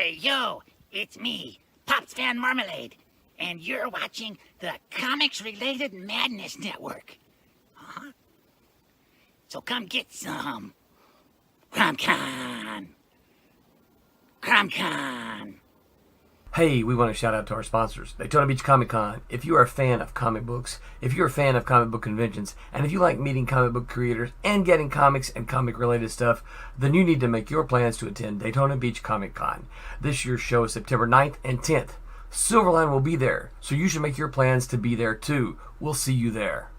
Hey, yo, it's me, Pops Van Marmalade, and you're watching the Comics-Related Madness Network. Huh? So come get some. CromCon. CromCon. Hey, we want to shout out to our sponsors, Daytona Beach Comic Con. If you are a fan of comic books, if you're a fan of comic book conventions, and if you like meeting comic book creators and getting comics and comic-related stuff, then you need to make your plans to attend Daytona Beach Comic Con. This year's show is September 9th and 10th. Silverline will be there, so you should make your plans to be there too. We'll see you there.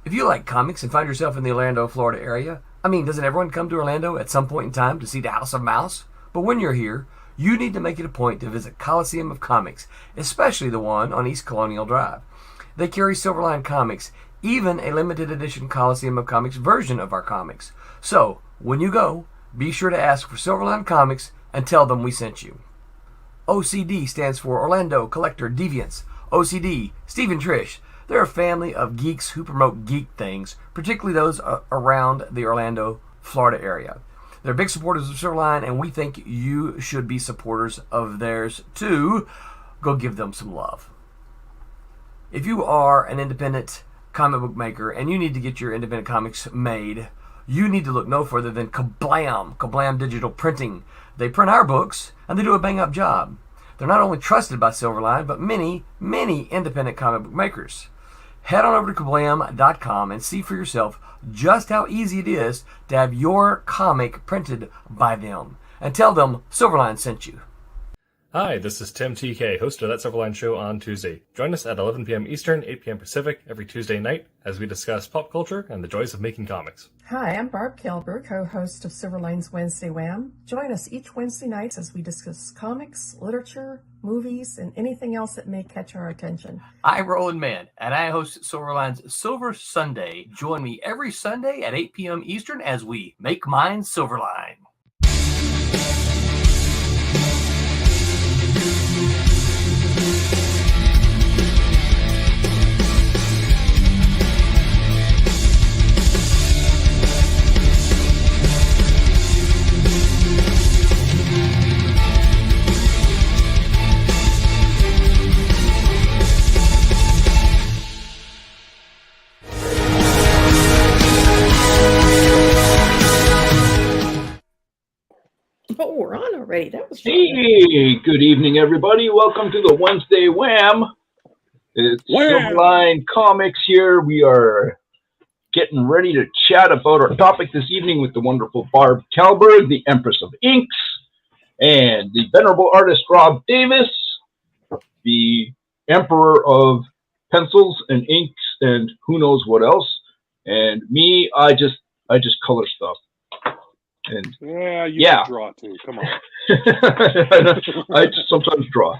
If you like comics and find yourself in the Orlando, Florida area, doesn't everyone come to Orlando at some point in time to see the House of Mouse? But when you're here, you need to make it a point to visit Coliseum of Comics, especially the one on East Colonial Drive. They carry Silverline Comics, even a limited edition Coliseum of Comics version of our comics. So, when you go, be sure to ask for Silverline Comics and tell them we sent you. OCD stands for Orlando Collector Deviants. OCD, Steve and Trish, they're a family of geeks who promote geek things, particularly those around the Orlando, Florida area. They're big supporters of Silverline, and we think you should be supporters of theirs too. Go give them some love. If you are an independent comic book maker and you need to get your independent comics made, you need to look no further than Kablam! Kablam Digital Printing. They print our books, and they do a bang-up job. They're not only trusted by Silverline, but many, many independent comic book makers. Head on over to kablam.com and see for yourself just how easy it is to have your comic printed by them. And tell them Silverline sent you. Hi, this is Tim TK, host of That Silverline Show on Tuesday. Join us at 11 p.m. Eastern, 8 p.m. Pacific every Tuesday night as we discuss pop culture and the joys of making comics. Hi, I'm Barb Kilber, co-host of Silverline's Wednesday Wham. Join us each Wednesday night as we discuss comics, literature, movies, and anything else that may catch our attention. I'm Roland Mann, and I host Silverline's Silver Sunday. Join me every Sunday at 8 p.m. Eastern as we make mine Silverline. Oh, we're on already. That was fun. Hey, good evening, everybody. Welcome to the Wednesday Wham. It's Silverline Comics here. We are getting ready to chat about our topic this evening with the wonderful Barb Kalberg, the Empress of Inks, and the venerable artist Rob Davis, the Emperor of Pencils and Inks and who knows what else. And me, I just color stuff. And you can draw too. Come on. I just sometimes draw.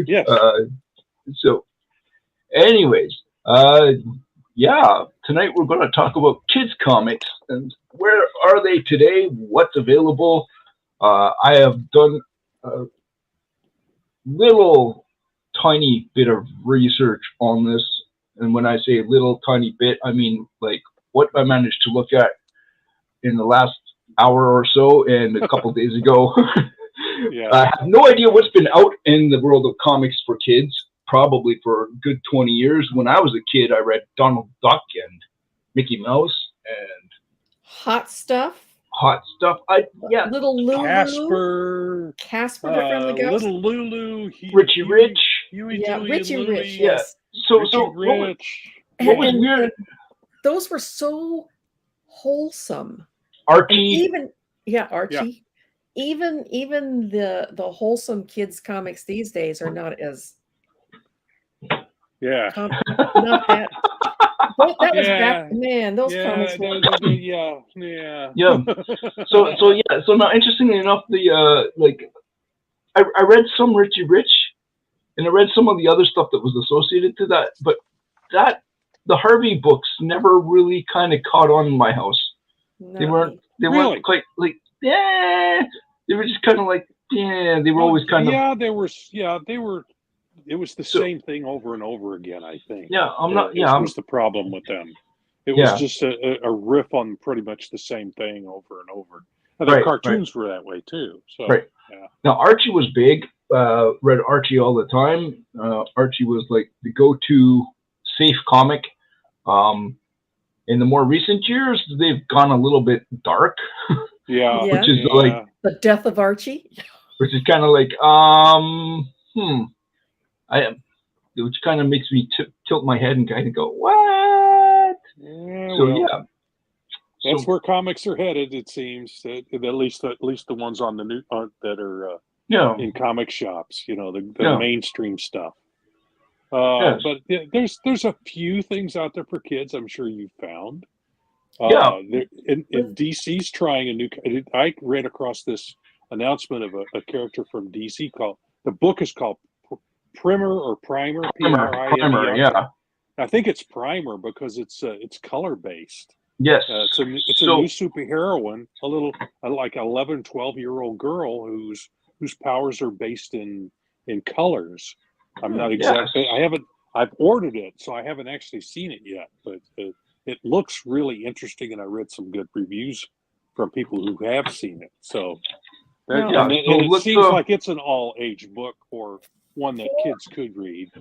Yes. So, anyways, tonight we're going to talk about kids comics and where are they today? What's available? I have done a little tiny bit of research on this, and when I say little tiny bit, I mean like what I managed to look at in the last hour or so and a couple days ago. Yeah. I have no idea what's been out in the world of comics for kids, probably for a good 20 years. When I was a kid, I read Donald Duck and Mickey Mouse and Hot Stuff. Little Lulu. Casper the Friendly Ghost. Little Lulu. Richie Rich. Huey, Yeah, Dewey, Richie and Louie. Rich, yes. So Rich. what was weird? Those were so wholesome. Archie. Archie. Yeah. Even the wholesome kids comics these days are not as not that. That was back, man. Those comics were. So now, interestingly enough, I read some Richie Rich, and I read some of the other stuff that was associated to that, but the Harvey books never really kind of caught on in my house. They weren't quite like, they were just kind of like, they were always kind of. They were. It was the same thing over and over again, I think. That was the problem with them. It was just a riff on pretty much the same thing over and over. And the cartoons were that way too. So. Right. Now Archie was big. Read Archie all the time. Archie was like the go-to safe comic. In the more recent years, they've gone a little bit dark. Which is like the death of Archie. Which is kind of like which kind of makes me tilt my head and kind of go, what? That's where comics are headed. It seems at least the ones on the new that are in comic shops. The mainstream stuff. But there's a few things out there for kids. I'm sure you found. DC's trying a new. I read across this announcement of a character from DC called. The book is called Primer or Primer. Primer, yeah. I think it's Primer because it's color based. Yes. It's a new superheroine, a little like 11, 12-year-old girl whose powers are based in colors. I'm not exactly. I've ordered it, so I haven't actually seen it yet. But it looks really interesting, and I read some good reviews from people who have seen it. So, it seems like it's an all-age book or one that kids could read.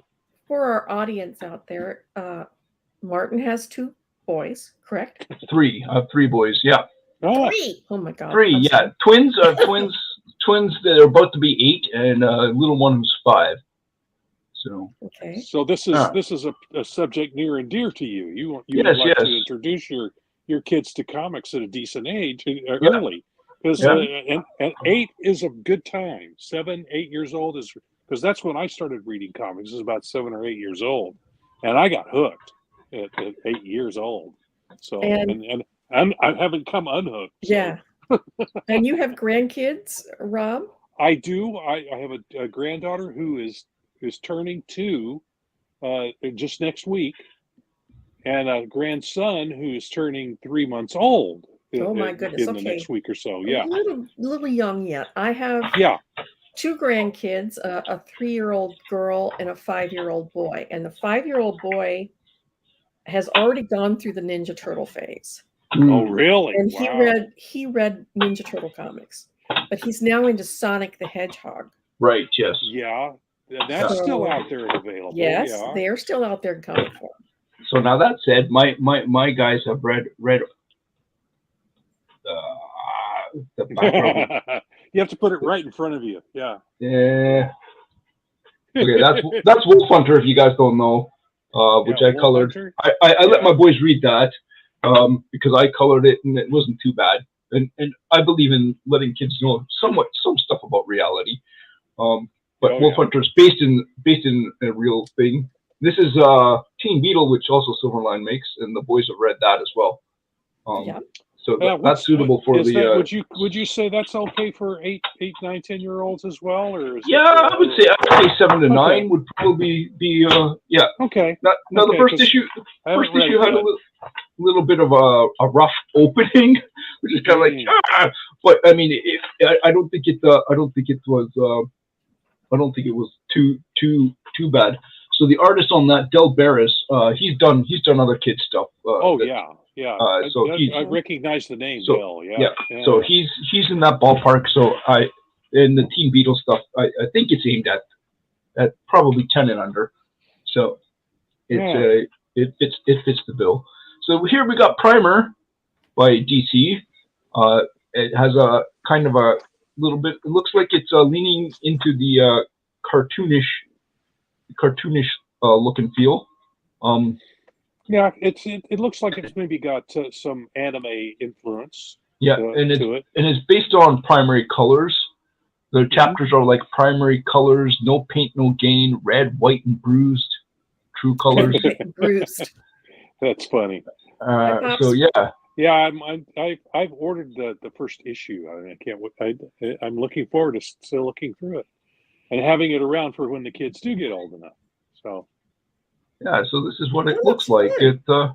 For our audience out there, Martin has 2 boys, correct? 3. I have 3 boys. Yeah. 3. Oh my God. 3. Yeah. Twins that are about to be 8, and a little one who's 5. So this is a subject near and dear to you. You would like to introduce your kids to comics at a decent age early, because and 8 is a good time. 7, 8 years old is because that's when I started reading comics. It was about 7 or 8 years old, and I got hooked at 8 years old. So and I haven't come unhooked. So. Yeah. And you have grandkids, Rob? I do. I have a granddaughter who is turning 2 just next week, and a grandson who's turning 3 months old. Oh my goodness! In the next week or so, yeah. A little young yet. I have 2 grandkids, a 3-year-old girl and a 5-year-old boy. And the 5-year-old boy has already gone through the Ninja Turtle phase. Oh, really? And he read Ninja Turtle comics, but he's now into Sonic the Hedgehog. Right. Yes. Yeah. That's still out there and available. Yes, they are still out there in comic form. So now that said, my guys have read the background. You have to put it right in front of you. Yeah. Yeah. Okay, that's Wolf Hunter. If you guys don't know, which I colored. I let my boys read that because I colored it and it wasn't too bad. And I believe in letting kids know some stuff about reality. But Wolf Hunter is based in a real thing. This is Teen Beetle, which also Silverline makes, and the boys have read that as well. So that's suitable for the. Would you say that's okay for 8, 9, 10-year-olds as well, or? I would say 7 to 9 would probably be Okay. Now the first issue had a little bit of a rough opening, which is kind of like but I mean I don't think it was too bad. So the artist on that, Del Barris, he's done other kids stuff. Yeah. So I recognize the name, Del. So he's in that ballpark. So in the Teen Beetle stuff, I think it's aimed at probably 10 and under. So it fits the bill. So here we got Primer by DC. It has a kind of a little bit. It looks like it's leaning into the cartoonish look and feel. It looks like it's maybe got some anime influence. And it's based on primary colors. The chapters are like primary colors, no paint, no gain, red, white, and bruised. True colors. Bruised. That's funny. Yeah, I've ordered the first issue. I mean, I can't wait. I'm looking forward to still looking through it and having it around for when the kids do get old enough. So. Yeah, so this is what it looks like. It's very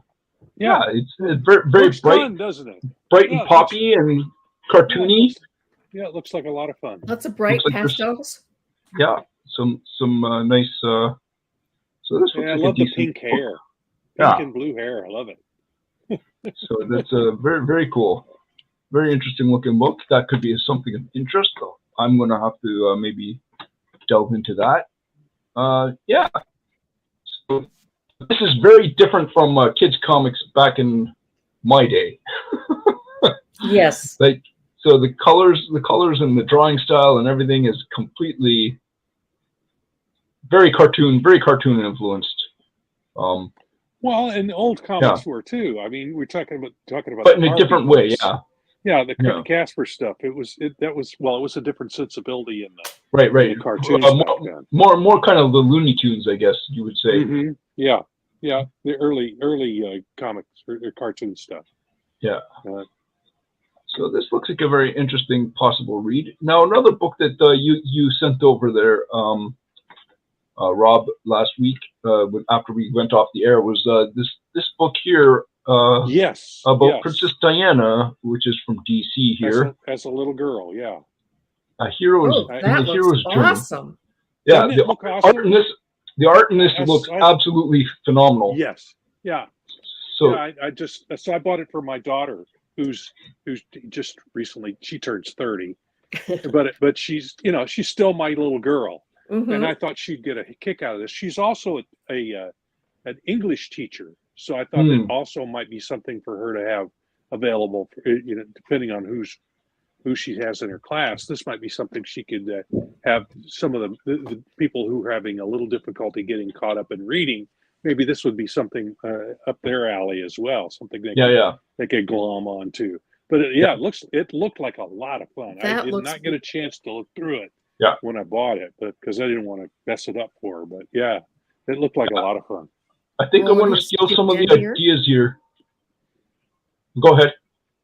looks bright, fun, doesn't it? Bright and poppy and cartoony. It looks like a lot of fun. Lots of bright pastels. Some nice. So this looks like I love a the pink hair, and blue hair. I love it. So that's a very, very cool, very interesting looking book. That could be something of interest. I'm going to have to maybe delve into that. Yeah. So this is very different from kids comics back in my day. Yes. Like, so the colors and the drawing style and everything is completely very cartoon influenced. Well, and old comics were too. I mean, we're talking about but in a different way, yeah. Yeah, the Casper stuff. It was a different sensibility in the right. In the cartoons back then. More kind of the Looney Tunes, I guess you would say. Mm-hmm. Yeah, the early comics or cartoon stuff. Yeah. So this looks like a very interesting possible read. Now, another book that you sent over there, Rob, last week after we went off the air was this book here. Yes. About Princess Diana, which is from DC here. As a little girl, yeah. A hero's awesome. Yeah, the art in this looks absolutely phenomenal. Yes. Yeah. So yeah, I bought it for my daughter, who's just recently she turns 30, but she's still my little girl, and I thought she'd get a kick out of this. She's also an English teacher. So I thought it also might be something for her to have available, depending on who she has in her class. This might be something she could have some of the people who are having a little difficulty getting caught up in reading. Maybe this would be something up their alley as well, something they could glom onto. But it looked like a lot of fun. I did not get a chance to look through it when I bought it, but because I didn't want to mess it up for her. But yeah, it looked like a lot of fun. I think I want to steal some of the ideas here. Go ahead.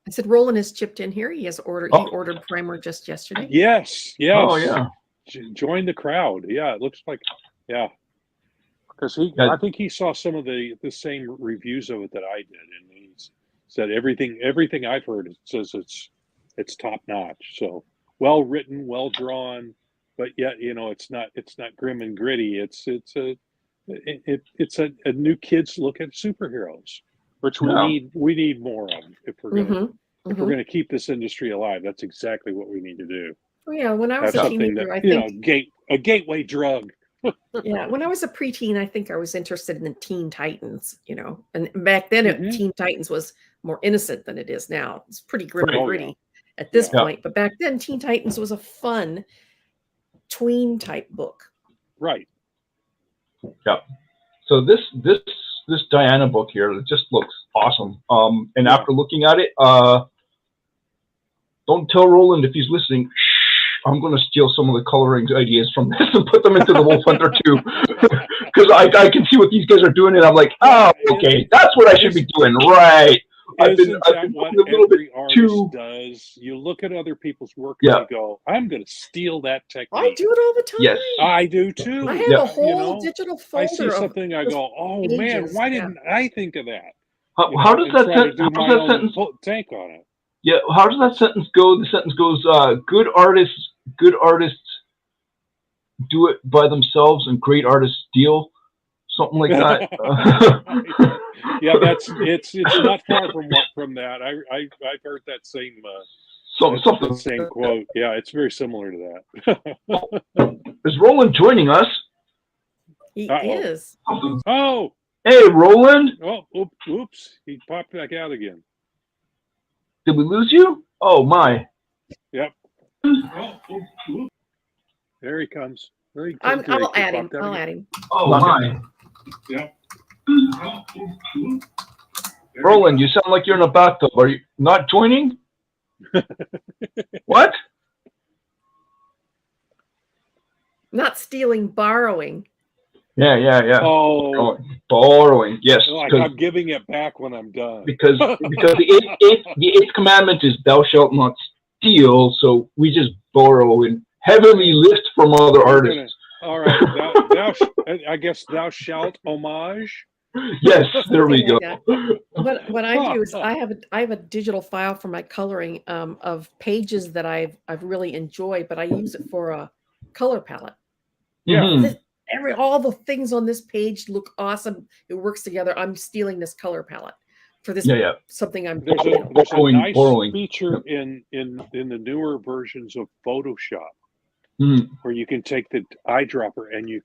I said Roland has chipped in here. He has ordered. He ordered primer just yesterday. Yes. Oh yeah. Join the crowd. Yeah, it looks like because I think he saw some of the same reviews of it that I did, and he said everything I've heard says it's top notch. So well written, well drawn, but yet it's not grim and gritty. It's a new kids look at superheroes, which we need more of if we're gonna keep this industry alive. That's exactly what we need to do. Oh yeah, when I was a teenager, I think a gateway drug. Yeah, when I was a preteen, I think I was interested in the Teen Titans. And back then, Teen Titans was more innocent than it is now. It's pretty grim and gritty at this point, but back then, Teen Titans was a fun tween type book. Right. Yeah. So this Diana book here, it just looks awesome. And after looking at it, don't tell Roland if he's listening. I'm going to steal some of the coloring ideas from this and put them into the Wolf Hunter too, because I can see what these guys are doing, and I'm like, oh, okay, that's what I should be doing, right? I've been what a little bit too. Does you look at other people's work and you go, I'm going to steal that technique. I do it all the time. Yes, I do too. I have a whole digital folder. I see something, I go, oh man, why didn't I think of that? How does that sentence take on it? Yeah, how does that sentence go? The sentence goes, good artists do it by themselves and great artists steal. Something like that. Yeah, it's not far from that. I've heard that same same quote. Yeah, it's very similar to that. Is Roland joining us? He is. Oh. Hey, Roland. Oh, oops. He popped back out again. Did we lose you? Oh my. Yep. There he comes. I'll add him. Oh my. Yeah. Roland, you sound like you're in a bathtub. Are you not joining? What? Not stealing, borrowing. Yeah. Oh, borrowing. Yes. Like I'm giving it back when I'm done. Because the eighth commandment is thou shalt not steal. So we just borrow and heavily lift from other artists. All right. I guess thou shalt homage. Yes, there we go. What I do is I have a digital file for my coloring of pages that I've really enjoyed, but I use it for a color palette. Yeah. All the things on this page look awesome. It works together. I'm stealing this color palette for this something I'm there's a nice feature in the newer versions of Photoshop where you can take the eyedropper and you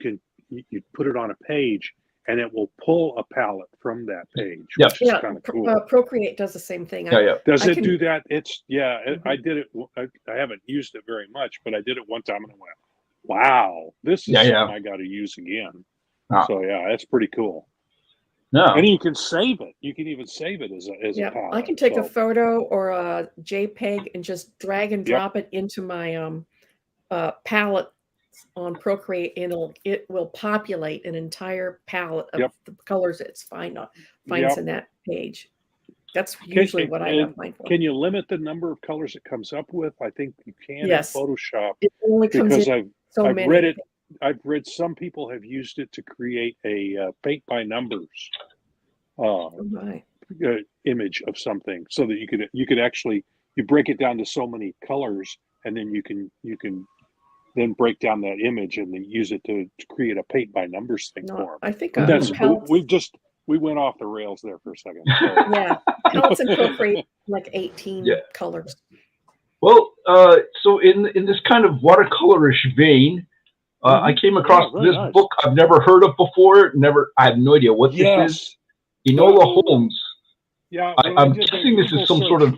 put it on a page, and it will pull a palette from that page, which is kind of cool. Procreate does the same thing. Does it do that? It's I did it. I haven't used it very much, but I did it one time and I went, "Wow, this is something I got to use again." So that's pretty cool. Yeah, and you can save it. You can even save it as a palette. I can take a photo or a JPEG and just drag and drop it into my palette on Procreate, and it will populate an entire palette of the colors it finds in that page. That's usually what I have mine for. Can you limit the number of colors it comes up with? I think you can in Photoshop. It only comes because in I've read it. I've read some people have used it to create a paint by numbers image of something, so that you could actually break it down to so many colors, and then you can then break down that image and then use it to create a paint by numbers thing for them. I think we went off the rails there for a second. So. Palettes and Procreate like 18 colors. Well, so in this kind of watercolorish vein, I came across this book I've never heard of before. I have no idea what this is. Enola Holmes. Yeah, I'm guessing this is some sort of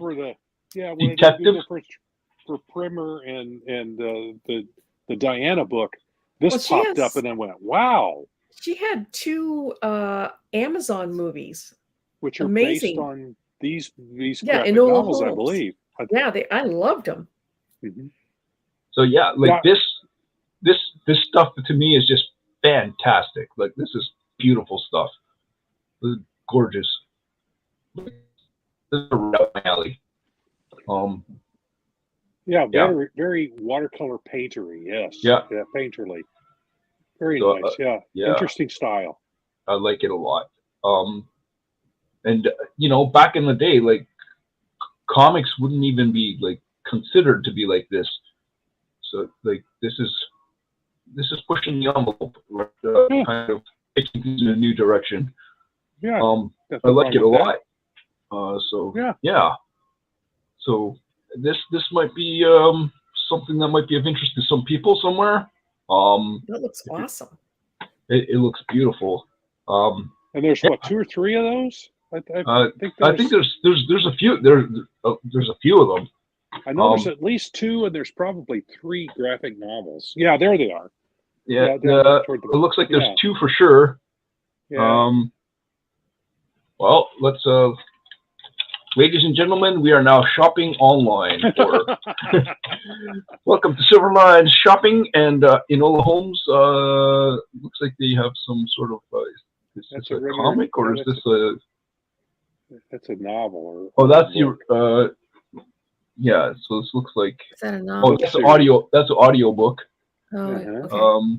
detective. For Primer and the Diana book, this popped up and then went, wow. She had 2 Amazon movies, which are amazing. Based on these graphic novels, Holmes. I believe. I loved them. Mm-hmm. So this stuff to me is just fantastic. Like, this is beautiful stuff. This is gorgeous. This is right up my alley. Very, very watercolor paintery. Yes. Yeah, painterly. Very nice. Interesting style. I like it a lot. And back in the day, like, comics wouldn't even be like considered to be like this. So like this is pushing the envelope, kind of taking things in a new direction. Yeah. I like it a lot. So this might be something that might be of interest to some people somewhere. That looks awesome. It looks beautiful. And there's 2 or 3 of those. I think there's a few. There's a few of them. I know there's at least 2, and there's probably 3 graphic novels. Yeah, there they are. Yeah, it looks like there's 2 for sure. Yeah. Well, let's. Ladies and gentlemen, we are now shopping online. Welcome to Silverline Shopping, and Enola Holmes. Looks like they have some sort of. Is this a comic, or is this a? That's a novel. That's your. So this looks like. Is that a novel? Oh, that's an audio. That's an audio book. Oh, okay.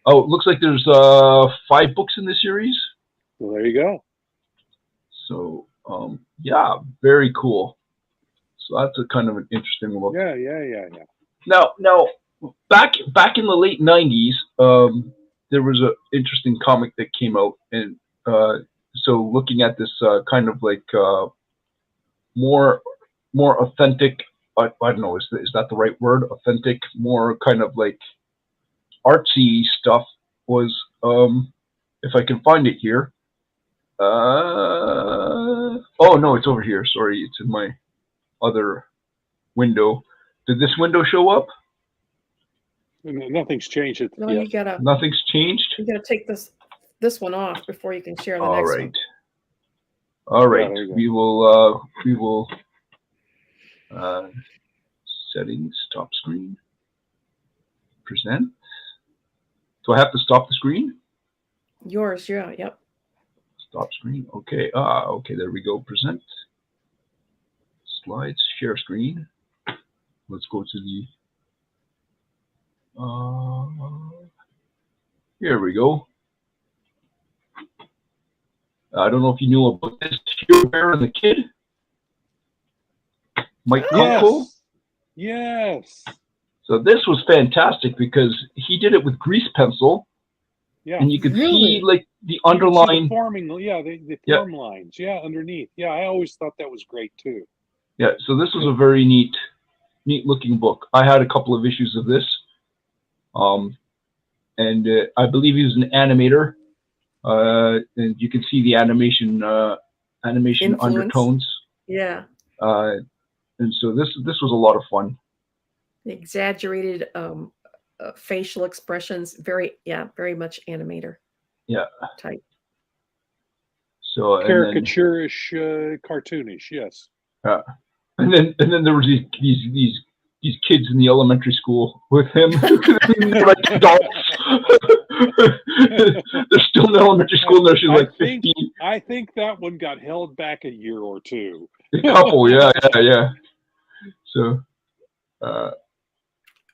It looks like there's 5 books in this series. Well, there you go. So. Very cool. So that's a kind of an interesting look. Yeah. Now, back in the late '90s, there was an interesting comic that came out, and so looking at this kind of like more authentic. I don't know. Is that the right word? Authentic, more kind of like artsy stuff was. If I can find it here. Oh no, it's over here. Sorry, it's in my other window. Did this window show up? Nothing's changed. Nothing's changed. You gotta take this one off before you can share the next one. All right. We will. Settings. Stop screen. Present. Do I have to stop the screen? Yours. Yeah. Yep. Stop screen. Okay. Okay. There we go. Present. Slides. Share screen. Let's go to the. Here we go. I don't know if you knew about this. Bear and the Kid. Mike Coepp. Yes. So this was fantastic because he did it with grease pencil. Yeah. And you could see like the underline. The forming, the form lines. Yeah, underneath. Yeah, I always thought that was great too. Yeah, so this was a very neat looking book. I had a couple of issues of this. And I believe he was an animator. And you can see the animation Influence. undertones. Yeah. And so this was a lot of fun. Exaggerated facial expressions. Very much animator. Yeah. Type. So caricaturish, cartoonish, yes. And then there was these kids in the elementary school with him, like adults. They're still in elementary school, and she's like 15. I think that one got held back a year or two. A couple, yeah. So,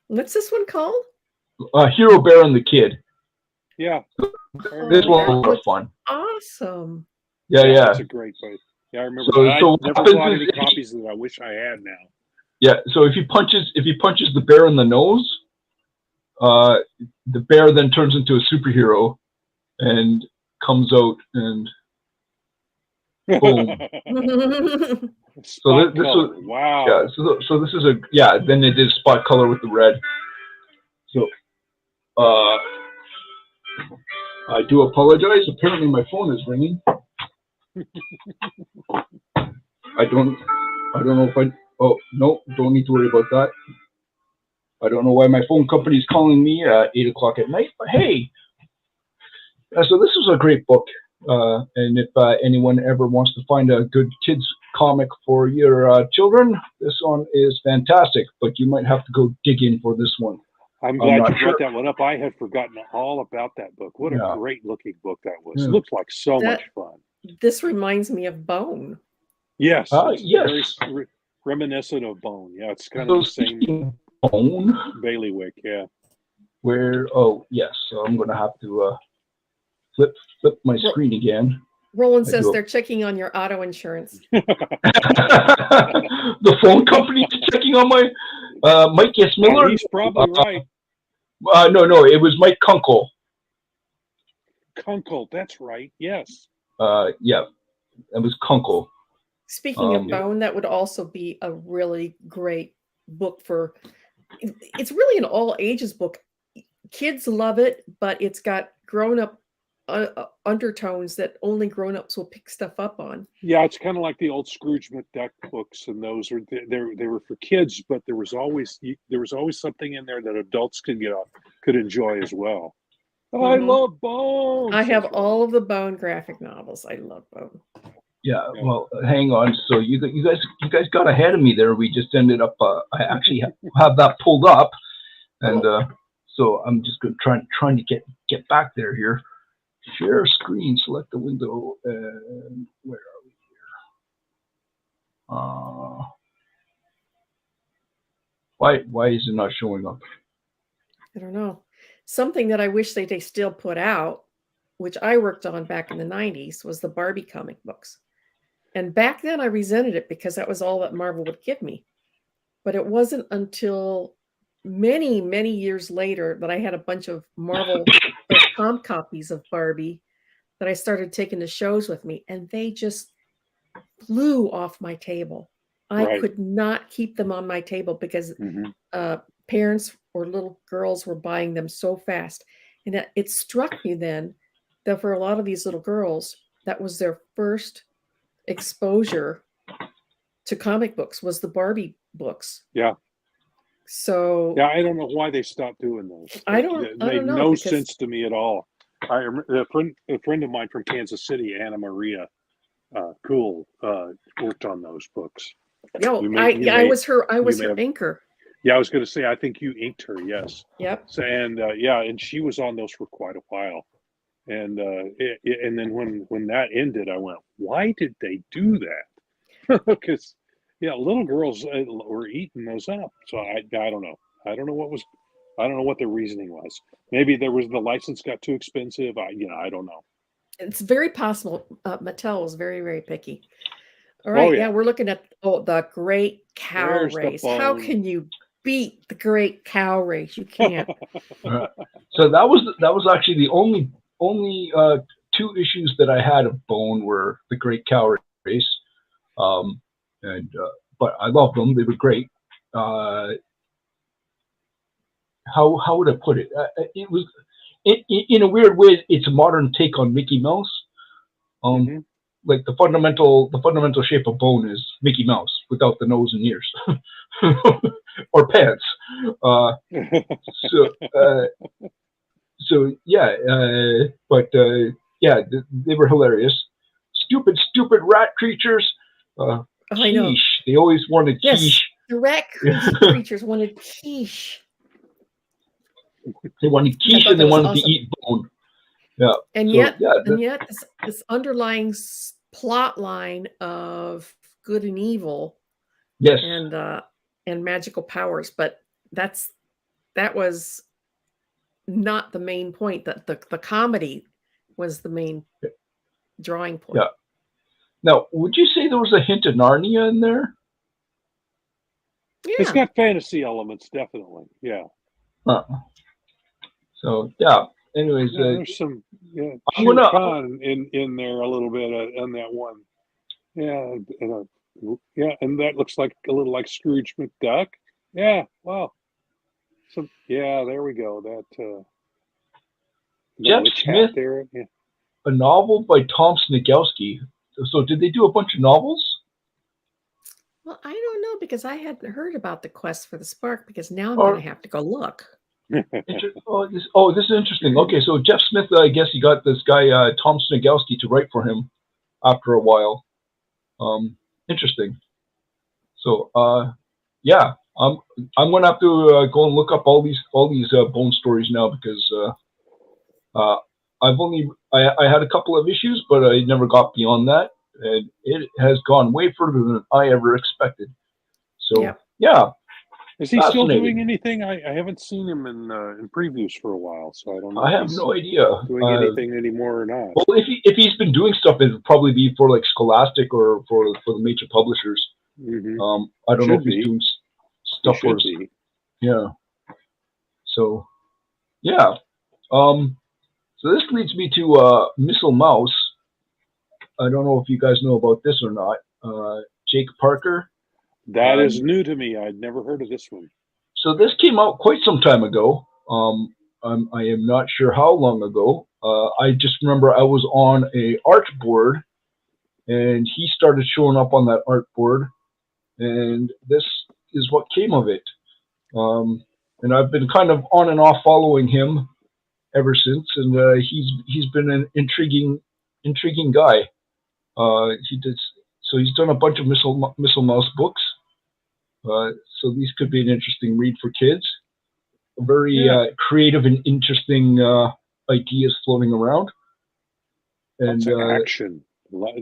what's this one called? Hero Bear and the Kid. Yeah. This one was a lot of fun. Awesome. Yeah. That's a great book. Yeah, I remember. So I never bought any copies that I wish I had now. Yeah, so if he punches the bear in the nose, the bear then turns into a superhero and comes out and boom. So this was wow. Yeah, so this is then they did spot color with the red. So I do apologize. Apparently my phone is ringing. I don't know if oh, no, don't need to worry about that. I don't know why my phone company is calling me at 8 o'clock at night, but hey. So this was a great book. And if anyone ever wants to find a good kids comic for your children, this one is fantastic, but you might have to go digging for this one. I'm glad you brought that one up. I had forgotten all about that book. What a great looking book that was. Yeah. It looked like so much fun. This reminds me of Bone. Yes. Yes. Very reminiscent of Bone. Yeah, it's kind of the same. Bone. Bailiwick, yeah. Where? Oh, yes. So I'm going to have to flip my screen again. Roland says they're checking on your auto insurance. The phone company checking on my Mike S. Miller. He's probably right. No, it was Mike Kunkel. Kunkel, that's right. Yes. Yeah, it was Kunkel. Speaking of Bone, that would also be a really great book for. It's really an all ages book. Kids love it, but it's got grown up undertones that only grown ups will pick stuff up on. Yeah, it's kind of like the old Scrooge McDuck books, and those were they were for kids, but there was always something in there that adults could enjoy as well. I love Bone. I have all of the Bone graphic novels. I love Bone. Yeah, well, hang on. So you guys got ahead of me there. We just ended up. I actually have that pulled up, and so I'm just trying to get back there here. Share screen. Select the window. And where are we here? Why is it not showing up? I don't know. Something that I wish they still put out, which I worked on back in the 90s, was the Barbie comic books. And back then I resented it because that was all that Marvel would give me. But it wasn't until many, many years later that I had a bunch of Marvel comp copies of Barbie that I started taking to shows with me, and they just flew off my table. I could not keep them on my table because parents or little girls were buying them so fast. And it struck me then that for a lot of these little girls, that was their first exposure to comic books, was the Barbie books. Yeah. So yeah, I don't know why they stopped doing those. I don't know. No sense to me at all. I remember a friend of mine from Kansas City, Anna Maria Cool, worked on those books. No, I was her inker. Yeah, I was going to say, I think you inked her. Yes. Yep. So, and she was on those for quite a while, and then when that ended, I went, why did they do that? Because little girls were eating those up. So I don't know. I don't know what the reasoning was. Maybe the license got too expensive. I don't know. It's very possible. Mattel was very, very picky. All right. Yeah, we're looking at the Great Cow Race. How can you beat the Great Cow Race? You can't. So that was actually the only two issues that I had of Bone were the Great Cow Race, but I loved them. They were great. how would I put it? It was in a weird way. It's a modern take on Mickey Mouse. Like the fundamental shape of Bone is Mickey Mouse without the nose and ears, or pants. So yeah, they were hilarious. Stupid rat creatures. I know. Quiche. They always wanted Yes, quiche. the rat creatures wanted quiche. They wanted quiche and they wanted to eat Bone. Yeah, and yet this underlying plot line of good and evil, yes, and magical powers, but that was not the main point. That the comedy was the main drawing point. Yeah. Now, would you say there was a hint of Narnia in there? Yeah. It's got fantasy elements, definitely. Yeah. So yeah. Anyways, there's some I'm gonna Khan in there a little bit on that one. Yeah, and that looks like a little like Scrooge McDuck. Yeah, wow. So there we go. That Jeff Smith, there. Yeah. a novel by Tom Snigowski. So did they do a bunch of novels? Well, I don't know, because I hadn't heard about the Quest for the Spark, because now I'm going to have to go look. This is interesting. Okay, so Jeff Smith, I guess he got this guy Tom Snigowski to write for him after a while. Interesting. So I'm gonna have to go and look up all these Bone stories now, because I had a couple of issues, but I never got beyond that, and it has gone way further than I ever expected. So yeah. Is he still doing anything? I haven't seen him in previews for a while, so I don't know. I have no idea doing anything anymore or not. Well, if he's been doing stuff, it would probably be for like Scholastic or for the major publishers. I don't know if he's doing stuff for. Yeah. So, yeah. So this leads me to Missile Mouse. I don't know if you guys know about this or not. Jake Parker. That is new to me. I'd never heard of this one. So this came out quite some time ago. I am not sure how long ago. I just remember I was on a art board, and he started showing up on that art board, and this is what came of it. And I've been kind of on and off following him ever since, and he's been an intriguing guy. So he's done a bunch of Missile Mouse books. So these could be an interesting read for kids. Very creative and interesting ideas floating around. And action. Really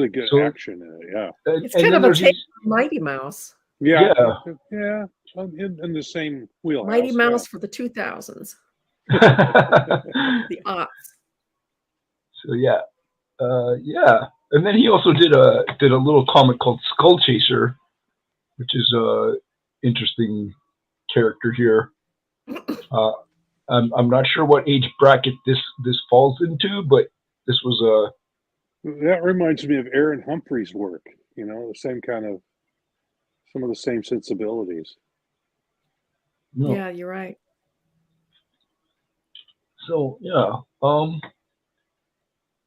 good action in it. Yeah. It's kind of a take on Mighty Mouse. Yeah. In the same wheelhouse. Mighty Mouse for the 2000s. The aughts. So yeah. And then he also did a little comic called Skull Chaser, which is a interesting character here. I'm not sure what age bracket this falls into, but this was that reminds me of Aaron Humphrey's work. The same kind of some of the same sensibilities. No. Yeah, you're right. So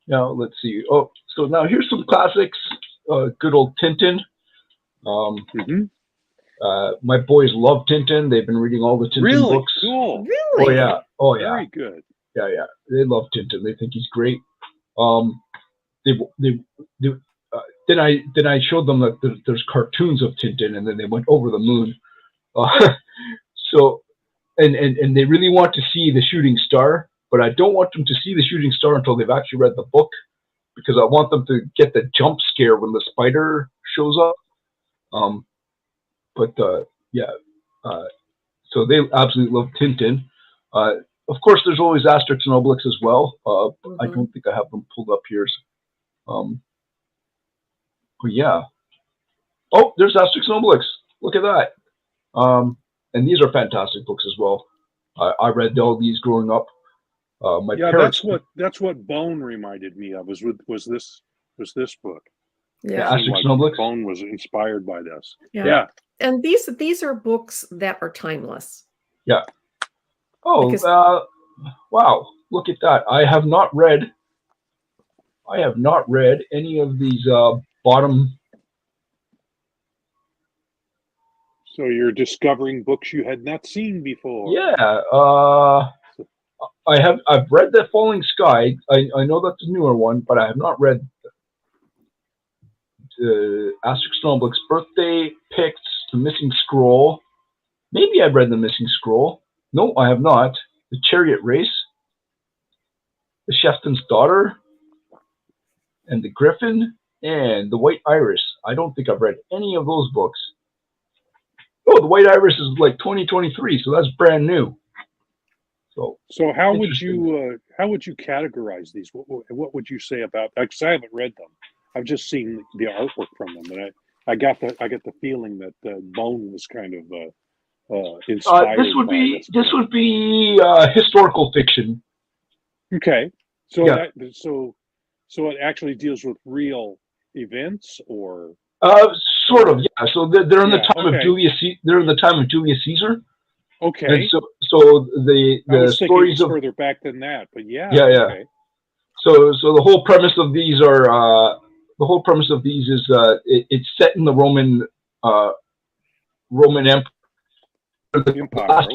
now let's see. Oh, so now here's some classics. Good old Tintin. My boys love Tintin. They've been reading all the Tintin books. Cool. Really? Oh yeah. Very good. Yeah. They love Tintin. They think he's great. Then I showed them that there's cartoons of Tintin, and then they went over the moon. So, and they really want to see the shooting star, but I don't want them to see the shooting star until they've actually read the book, because I want them to get the jump scare when the spider shows up. So they absolutely love Tintin. Of course, there's always Asterix and Obelix as well. I don't think I have them pulled up here. But yeah. Oh, there's Asterix and Obelix. Look at that. And these are fantastic books as well. I read all these growing up. My parents. That's what Bone reminded me of. Was this book? Yeah. Asterix and Obelix. Bone was inspired by this. Yeah. And these are books that are timeless. Yeah. Oh, Because- wow! Look at that. I have not read any of these bottom. So you're discovering books you had not seen before. Yeah. I've read The Falling Sky. I know that's a newer one, but I have not read Asterix and Obelix Birthday, Picts, The Missing Scroll. Maybe I've read The Missing Scroll. No, I have not. The Chariot Race, The Chieftain's Daughter, and The Griffin, and The White Iris. I don't think I've read any of those books. Oh, The White Iris is like 2023, so that's brand new. So how would you categorize these? What would you say about? Because I haven't read them. I've just seen the artwork from them, and I get the feeling that Bone was kind of inspired. This would be historical fiction. Okay, so yeah. So it actually deals with real events, or sort of, yeah. So they're in the time of Julius. They're in the time of Julius Caesar. Okay. And so the stories of further back than that, but yeah. Okay. So the whole premise of these is it's set in the Roman Empire.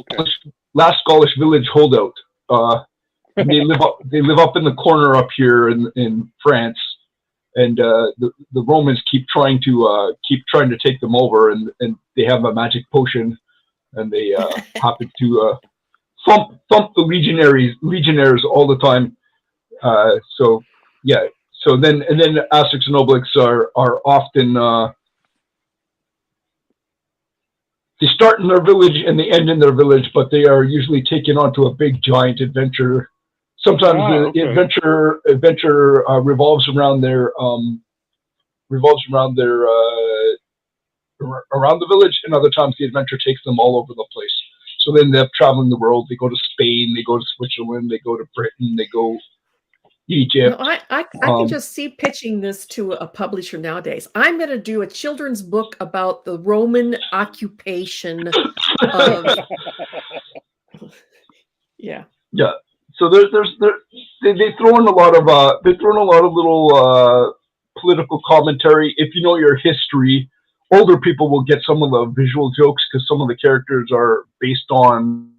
Last Gaulish village holdout. They live up in the corner up here in France, and the Romans keep trying to take them over, and they have a magic potion, and they happen to thump the legionnaires all the time. So then Asterix and Obelix are often they start in their village and they end in their village, but they are usually taken onto a big giant adventure. Sometimes the adventure revolves around around the village, and other times the adventure takes them all over the place. So then they're traveling the world. They go to Spain, they go to Switzerland, they go to Britain, they go Egypt. No, I can just see pitching this to a publisher nowadays. I'm going to do a children's book about the Roman occupation of. Yeah. So they throw in a lot of little political commentary. If you know your history, older people will get some of the visual jokes because some of the characters are based on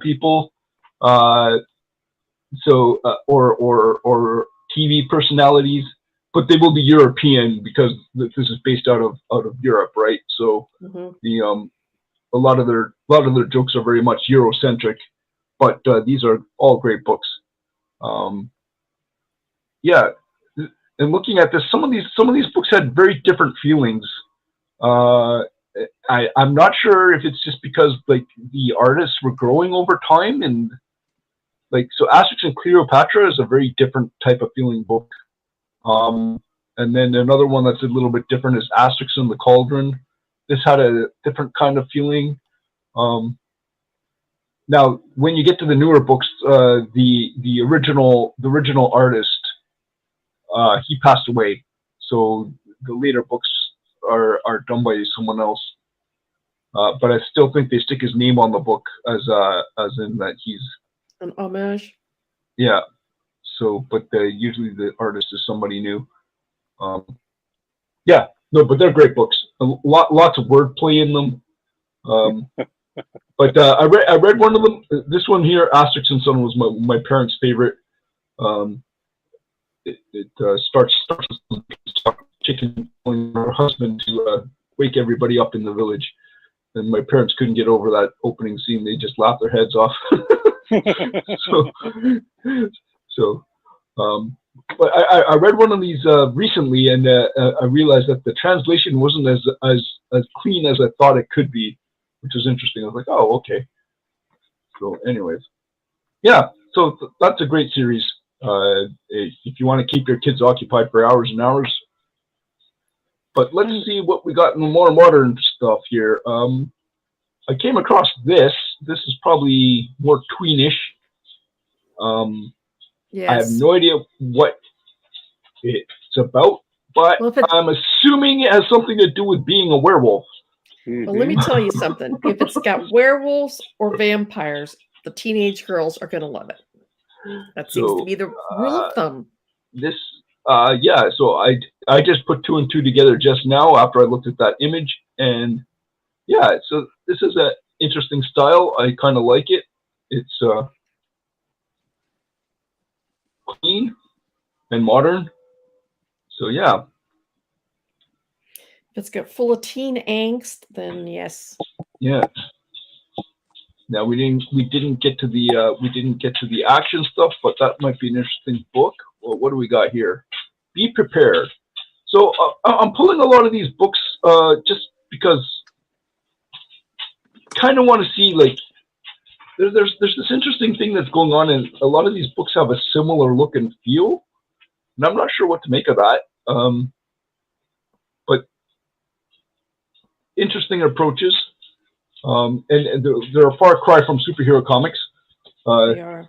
people, or TV personalities, but they will be European because this is based out of Europe, right? So a lot of their jokes are very much Eurocentric, but these are all great books. And looking at this, some of these books had very different feelings. I'm not sure if it's just because like the artists were growing over time, and like so Asterix and Cleopatra is a very different type of feeling book. And then another one that's a little bit different is Asterix and the Cauldron. This had a different kind of feeling. Now, when you get to the newer books, the original artist, he passed away. So the later books are done by someone else. But I still think they stick his name on the book as in that he's an homage. Yeah. So, but usually the artist is somebody new. Yeah. No, but they're great books. Lots of wordplay in them. But I read one of them. This one here, Asterix and Son, was my parents' favorite. It starts with chicken telling her husband to wake everybody up in the village, and my parents couldn't get over that opening scene. They just laughed their heads off. But I read one of these recently, and I realized that the translation wasn't as clean as I thought it could be, which was interesting. I was like, oh, okay. So anyways, yeah, so that's a great series. If you want to keep your kids occupied for hours and hours. But let's see what we got in the more modern stuff here. I came across this. This is probably more tweenish. Yes. I have no idea what it's about, but Well, I'm assuming it has something to do with being a werewolf. Well, let me tell you something. If it's got werewolves or vampires, the teenage girls are going to love it. That seems to be the rule of thumb. This, yeah. So I just put 2 and 2 together just now after I looked at that image, and yeah. So this is an interesting style. I kind of like it. It's clean and modern. So yeah. If it's got full of teen angst, then yes. Yeah. Now we didn't get to the action stuff, but that might be an interesting book. Well, what do we got here? Be prepared. So I'm pulling a lot of these books just because kind of want to see, like, there's this interesting thing that's going on, and a lot of these books have a similar look and feel, and I'm not sure what to make of that. But interesting approaches, and they're a far cry from superhero comics. They are.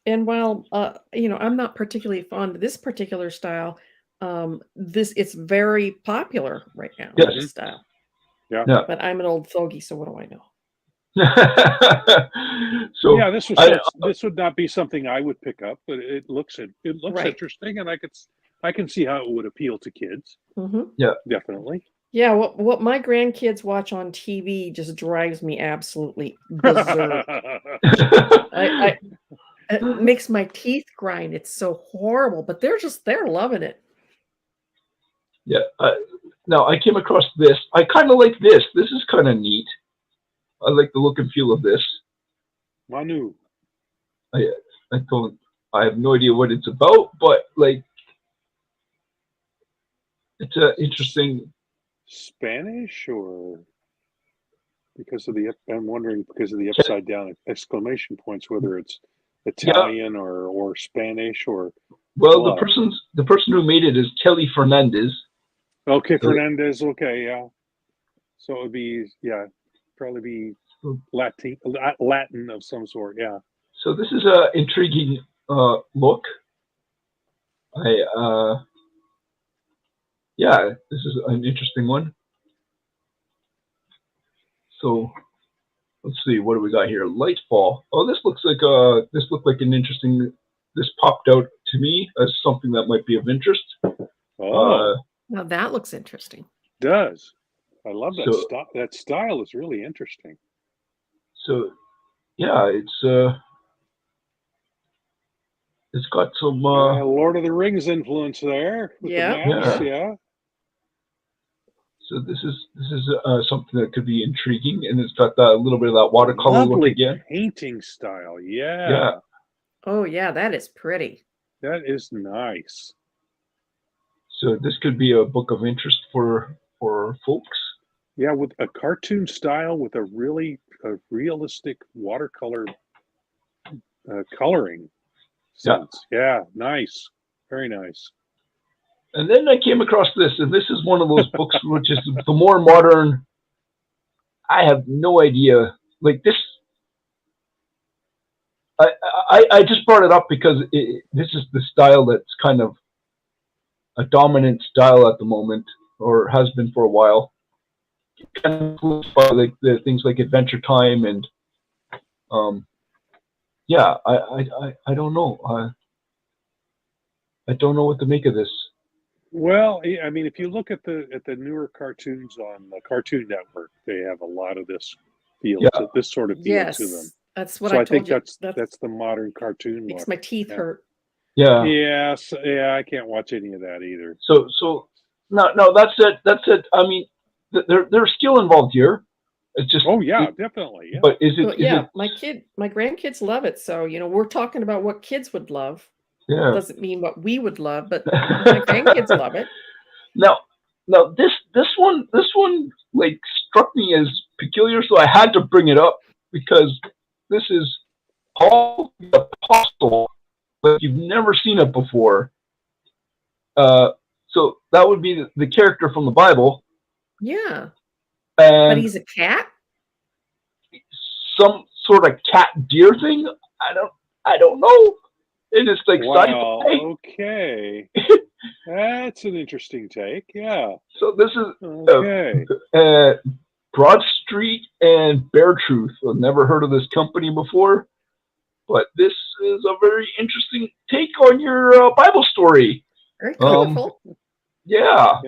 And while I'm not particularly fond of this particular style, it's very popular right now. Yes. This style. Yeah. But I'm an old fogey, so what do I know? So yeah, this would not be something I would pick up, but it looks right. Interesting, and I can see how it would appeal to kids. Mm-hmm. Yeah, definitely. Yeah, what my grandkids watch on TV just drives me absolutely berserk. It makes my teeth grind. It's so horrible, but they're loving it. Yeah. Now I came across this. I kind of like this. This is kind of neat. I like the look and feel of this. Manu. I have no idea what it's about, but like, it's interesting. Spanish, or I'm wondering because of the upside down exclamation points, whether it's Italian or Spanish or. Well, the person who made it is Kelly Fernandez. Okay, Fernandez. Okay, yeah. So it would be probably be Latin of some sort. Yeah. So this is a intriguing look. This is an interesting one. So let's see, what do we got here? Lightfall. Oh, this looked like an interesting. This popped out to me as something that might be of interest. Oh, now that looks interesting. It does. I love that that style is really interesting. So, yeah, it's got some Lord of the Rings influence there. Yeah. So this is something that could be intriguing, and it's got a little bit of that watercolor look again. Painting style, yeah. Oh yeah, that is pretty. That is nice. So this could be a book of interest for folks. Yeah, with a cartoon style with a realistic watercolor coloring sense. Yeah, nice, very nice. And then I came across this, and this is one of those books which is the more modern. I have no idea. Like this, I just brought it up because this is the style that's kind of a dominant style at the moment, or has been for a while. Kind of influenced by like the things like Adventure Time and, I don't know. I don't know what to make of this. Well, I mean, if you look at the newer cartoons on the Cartoon Network, they have a lot of this feel, this sort of feel to them. That's what so I think told you. That's the modern cartoon. Makes my teeth hurt. Yeah. Yes. Yeah. I can't watch any of that either. So no. That's it. I mean, there's skill involved here. It's just. Oh yeah, definitely. Yeah. But is it? My grandkids love it. So we're talking about what kids would love. Yeah. Doesn't mean what we would love, but my grandkids love it. Now this one like struck me as peculiar, so I had to bring it up because this is Paul the Apostle, but you've never seen it before. So that would be the character from the Bible. Yeah. And but he's a cat? Some sort of cat deer thing? I don't know. And it's like wow, okay. That's an interesting take. Yeah. So this is okay. Broad Street and Bear Truth. I've never heard of this company before, but this is a very interesting take on your Bible story. Very colorful. Yeah.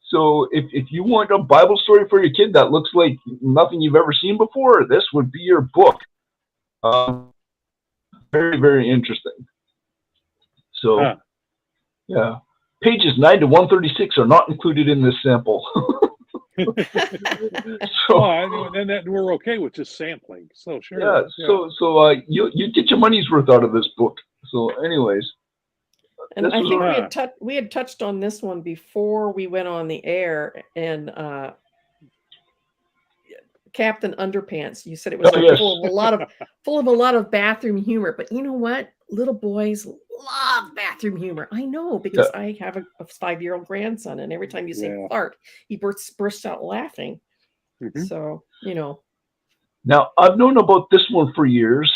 So if you want a Bible story for your kid that looks like nothing you've ever seen before, this would be your book. Very, very interesting. So, yeah. Pages 9 to 136 are not included in this sample. And we're okay with just sampling. So sure. Yeah. So you get your money's worth out of this book. So, anyways. And I think we had touched on this one before we went on the air, and Captain Underpants. You said it was full of a lot of bathroom humor, but you know what? Little boys love bathroom humor. I know, because I have a 5-year-old grandson, and every time you say fart, he bursts out laughing. Mm-hmm. So, you know. Now, I've known about this one for years,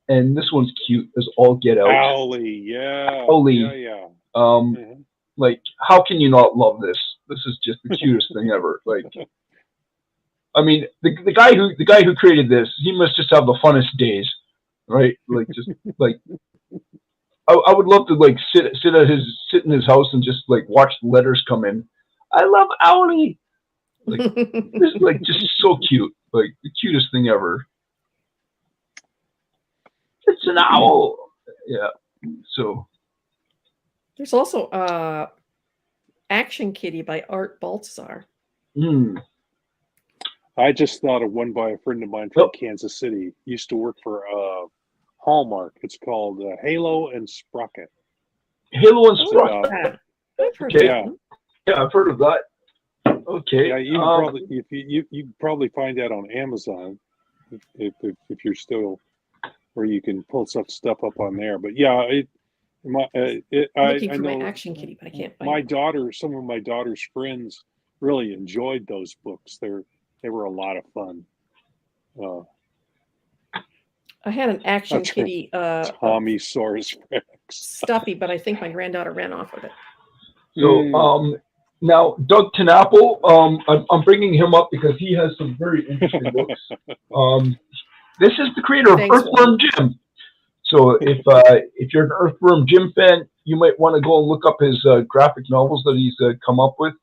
and this one's cute as all get out. Owly, yeah. Like, how can you not love this? This is just the cutest thing ever. Like, I mean, the guy who created this, he must just have the funnest days, right? Like, just like, I would love to like sit in his house and just like watch the letters come in. I love Owly. Like, this is like just so cute, like the cutest thing ever. It's an owl. Yeah. So there's also Action Kitty by Art Baltzar. I just thought of one by a friend of mine from Kansas City. Used to work for Hallmark. It's called Halo and Sprocket. Halo and Sprocket. Okay. Yeah, I've heard of that. Okay. Yeah, you probably you probably find that on Amazon if you're still where you can pull stuff up on there. But yeah, I know my Action Kitty, but I can't find some of my daughter's friends really enjoyed those books. They were a lot of fun. I had an Action Kitty Tommy Soares stuffy, but I think my granddaughter ran off with it. So now Doug Tenapple, I'm bringing him up because he has some very interesting books. This is the creator of Earthworm Jim. So if you're an Earthworm Jim fan, you might want to go and look up his graphic novels that he's come up with.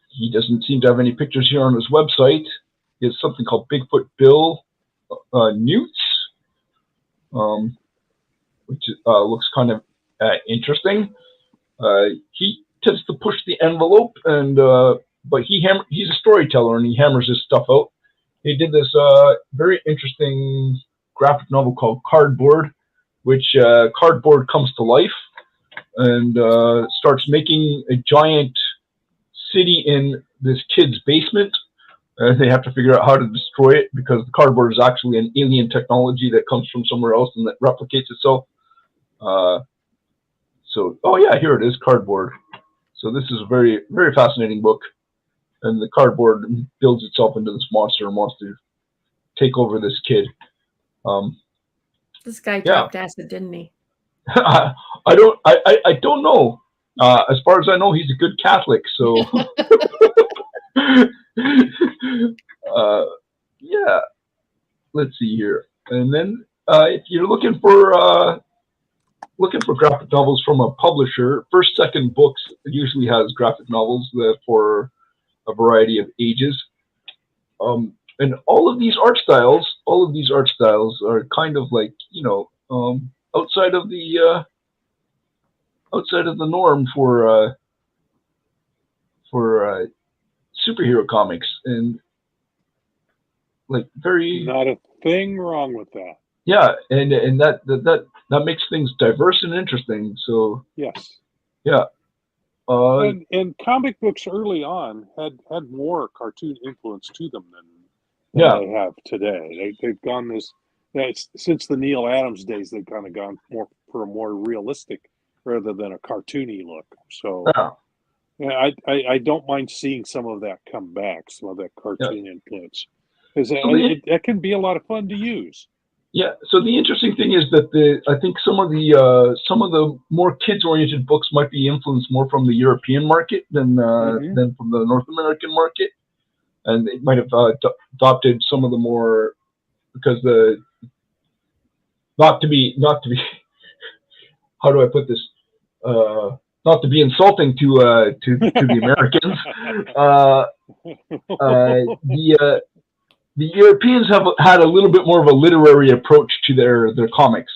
He doesn't seem to have any pictures here on his website. He has something called Bigfoot Bill Newts, which looks kind of interesting. He tends to push the envelope, and but he's a storyteller, and he hammers his stuff out. He did this very interesting graphic novel called Cardboard, which cardboard comes to life and starts making a giant city in this kid's basement. They have to figure out how to destroy it because the cardboard is actually an alien technology that comes from somewhere else and that replicates itself. Here it is, Cardboard. So this is a very, very fascinating book. And the cardboard builds itself into this monster and wants to take over this kid. This guy dropped acid, didn't he? I don't know. As far as I know, he's a good Catholic. So, let's see here. And then if you're looking for graphic novels from a publisher, First Second Books usually has graphic novels for a variety of ages. And all of these art styles are kind of like, outside of the norm for superhero comics, and like very not a thing wrong with that. Yeah, and that makes things diverse and interesting. So yes, yeah. And comic books early on had more cartoon influence to them than they have today. They've gone since the Neil Adams days. They've kind of gone more for a more realistic rather than a cartoony look. So I don't mind seeing some of that come back, some of that cartoon influence, because that can be a lot of fun to use. Yeah. So the interesting thing is that I think some of the more kids-oriented books might be influenced more from the European market than from the North American market, and they might have adopted some of the more because not to be how do I put this? Not to be insulting to the Americans, the Europeans have had a little bit more of a literary approach to their comics.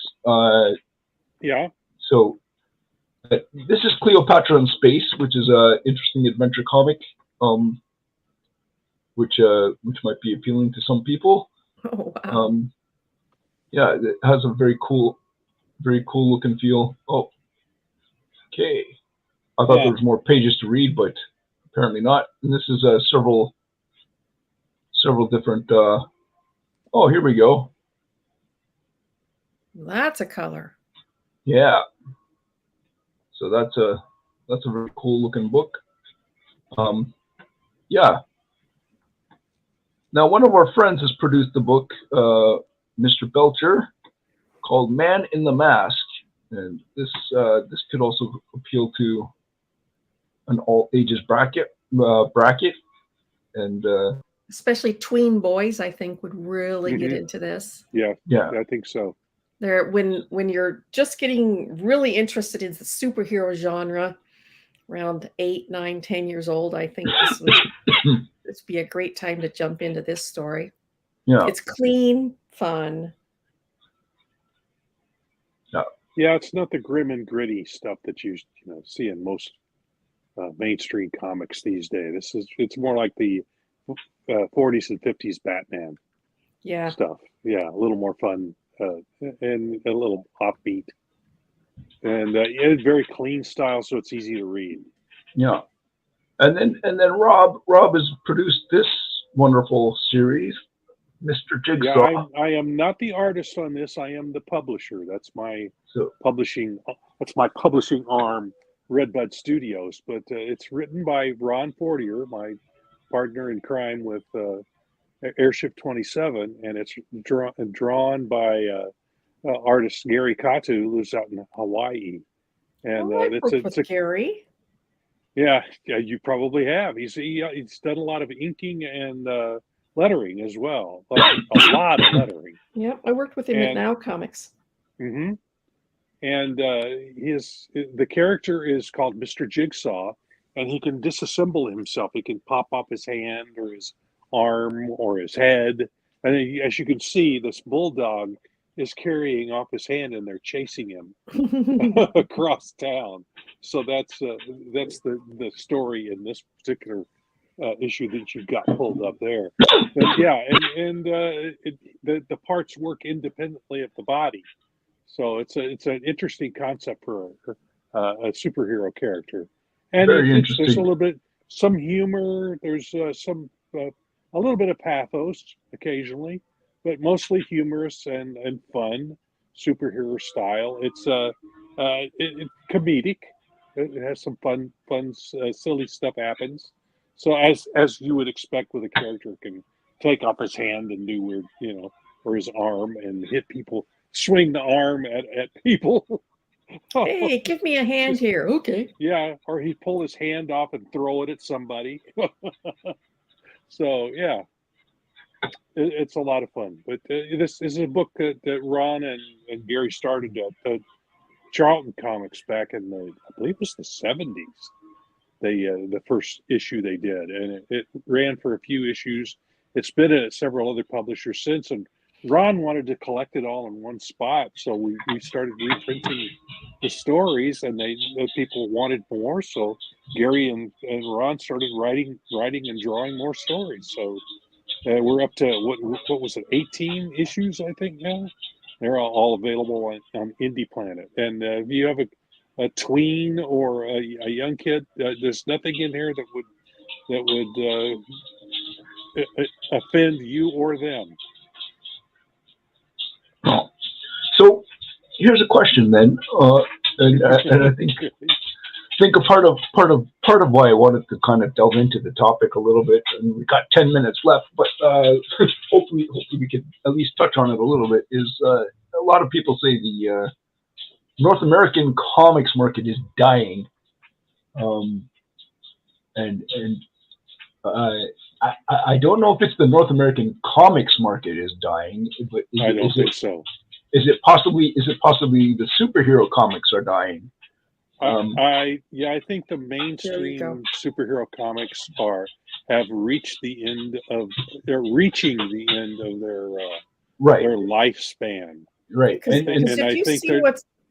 Yeah. So this is Cleopatra in Space, which is an interesting adventure comic, which might be appealing to some people. Oh, wow. Yeah, it has a very cool look and feel. Oh, okay. I thought there was more pages to read, but apparently not. And this is several different. Oh, here we go. That's a color. Yeah. So that's a very cool looking book. Yeah. Now, one of our friends has produced a book, Mr. Belcher, called Man in the Mask, and this could also appeal to an all ages bracket, and especially tween boys, I think, would really get into this. Yeah, I think so. When you're just getting really interested in the superhero genre, around 8, 9, 10 years old, I think this would be a great time to jump into this story. Yeah, it's clean, fun. Yeah, it's not the grim and gritty stuff that you see in most mainstream comics these days. It's more like the 40s and 50s Batman stuff. Yeah, a little more fun and a little offbeat, and it's very clean style, so it's easy to read. Yeah, and then Rob has produced this wonderful series, Mr. Jigsaw. Yeah, I am not the artist on this. I am the publisher. That's my publishing. That's my publishing arm, Redbud Studios. But it's written by Ron Fortier, my partner in crime with Airship 27, and it's drawn by artist Gary Katu, who lives out in Hawaii. And it's Gary. Yeah, you probably have. He's done a lot of inking and lettering as well, like a lot of lettering. Yep, I worked with him at Now Comics. Mm-hmm. And the character is called Mr. Jigsaw, and he can disassemble himself. He can pop off his hand or his arm or his head, and as you can see, this bulldog is carrying off his hand, and they're chasing him across town. So that's the story in this particular issue that you've got pulled up there. But yeah, and the parts work independently of the body, so it's an interesting concept for a superhero character. And there's a little bit some humor. There's a little bit of pathos occasionally, but mostly humorous and fun superhero style. It's comedic. It has some fun, silly stuff happens. So as you would expect with a character, can take off his hand and do weird, or his arm and hit people, swing the arm at people. Hey, give me a hand here. Okay. Yeah, or he'd pull his hand off and throw it at somebody. So yeah, it's a lot of fun. But this is a book that Ron and Gary started at Charlton Comics back in I believe it was the 70s. The first issue they did, and it ran for a few issues. It's been at several other publishers since, and Ron wanted to collect it all in one spot, so we started reprinting the stories, and people wanted more, so Gary and Ron started writing and drawing more stories. So we're up to what was it, 18 issues, I think now. They're all available on Indie Planet, and if you have a tween or a young kid, there's nothing in here that would offend you or them. So here's a question then, and I think a part of part of why I wanted to kind of delve into the topic a little bit. And we got 10 minutes left, but hopefully we could at least touch on it a little bit. Is a lot of people say the North American comics market is dying, I don't know if it's the North American comics market is dying, but I don't think so. Is it possibly the superhero comics are dying? I think the mainstream superhero comics have reached the end of they're reaching the end of their lifespan. Right. And if you see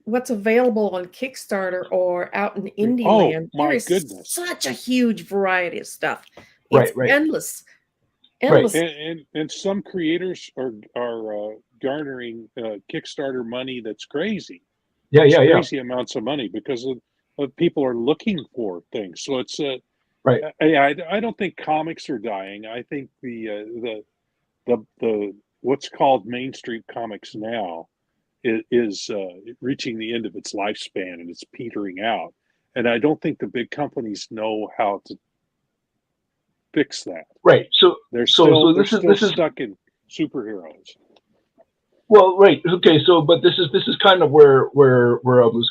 what's available on Kickstarter or out in indie land, there is such a huge variety of stuff. It's endless. Right. And some creators are garnering Kickstarter money that's crazy. Crazy amounts of money because of people are looking for things. So it's I don't think comics are dying. I think the what's called mainstream comics now is reaching the end of its lifespan and it's petering out. And I don't think the big companies know how to fix that. Right. So this is stuck in superheroes. Well, right. Okay. So, but this is kind of where I was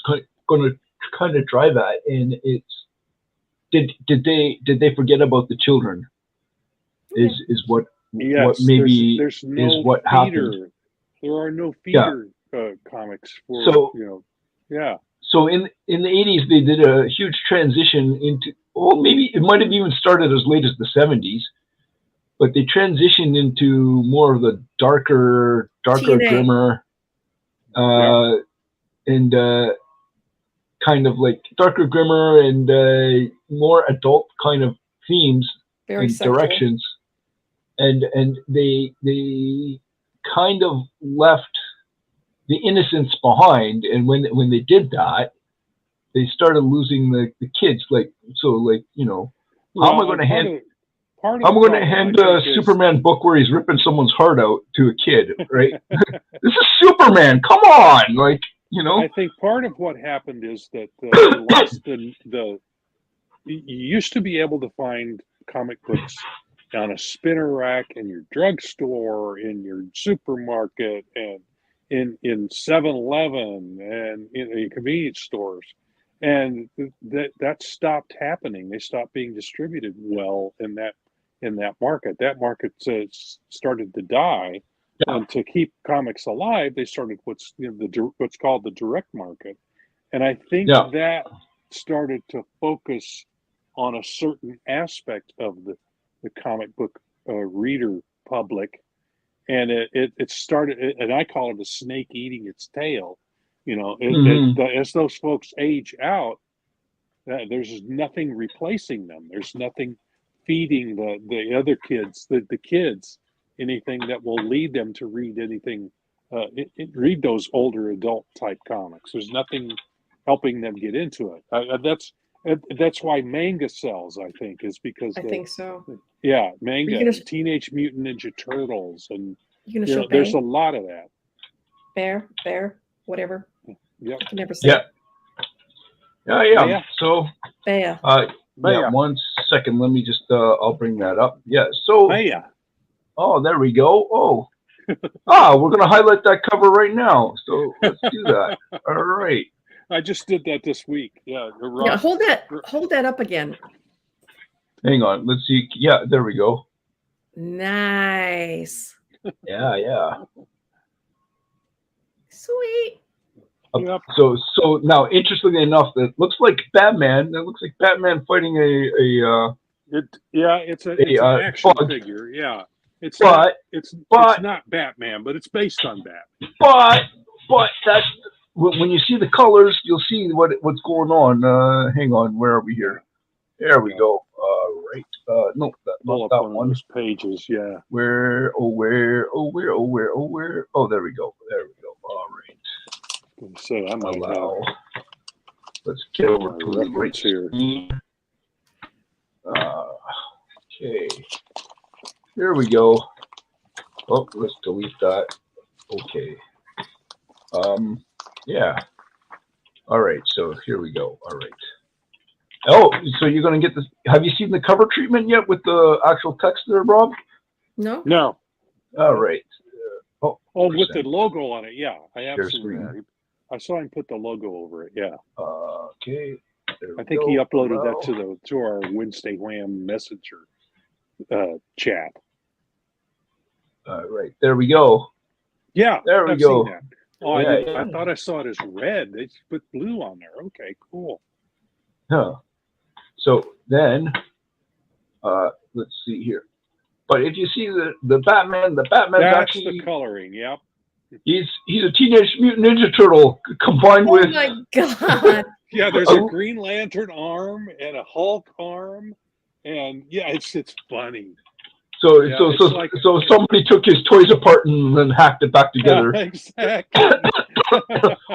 going to kind of drive at, and it's did they forget about the children? Is what maybe there's no is what feeder. happened. There are no feeder comics for So in the 80s they did a huge transition into. Well, maybe it might have even started as late as the 70s, but they transitioned into more of the darker, grimmer, and kind of like darker, grimmer, and more adult kind of themes and directions. And they kind of left the innocence behind. And when they did that, they started losing the kids. How am I going to hand? I'm going to hand a Superman book where he's ripping someone's heart out to a kid, right? This is Superman. Come on, I think part of what happened is that you used to be able to find comic books on a spinner rack in your drugstore, in your supermarket, and in 7-Eleven and in convenience stores. And that stopped happening. They stopped being distributed well in that market. That market started to die, and to keep comics alive, they started what's called the direct market. And I think that started to focus on a certain aspect of the comic book reader public, and it started, and I call it a snake eating its tail. As those folks age out, there's nothing replacing them. There's nothing feeding the other kids, the kids, anything that will lead them to read anything, read those older adult type comics. There's nothing helping them get into it. That's why manga sells, I think, is because I think so. Yeah, manga, Teenage Mutant Ninja Turtles, and there's a lot of that. Bear, whatever. Yep. I can never say. Yeah. So, Bear. One second. Let me just. I'll bring that up. Yeah. So. Oh, there we go. Oh. We're gonna highlight that cover right now. So let's do that. All right. I just did that this week. Yeah. Hold that up again. Hang on. Let's see. Yeah. There we go. Nice. Yeah. Sweet. So now, interestingly enough, it looks like Batman. It looks like Batman fighting it's an action figure. Yeah, it's not Batman, but it's based on Batman. But that's when you see the colors, you'll see what's going on. Hang on, where are we here? There we go. Right. No, not that one. Those pages. Yeah. Where? Oh, there we go. All right. So I might allow. Let's get over to the right here. Okay. There we go. Oh, let's delete that. Okay. Yeah. All right. So here we go. All right. Oh, so you're going to get this. Have you seen the cover treatment yet with the actual text there, Rob? No. No. All right. With the logo on it. Yeah, I have Share seen screen. that. I saw him put the logo over it. Yeah. Okay. I think he uploaded that to our Wednesday Wham Messenger chat. Right. There we go. Yeah. There we I've go. seen that. Oh, Yeah, I thought I saw it as red. They put blue on there. Okay, cool. Huh. So then, let's see here. But if you see the Batman's That's actually the coloring. Yep. he's a Teenage Mutant Ninja Turtle combined with. Oh my God. Yeah, there's a Green Lantern arm and a Hulk arm, and yeah, it's funny. So Yeah, so it's so like- so somebody took his toys apart and then hacked it back together. Yeah, exactly. Oh,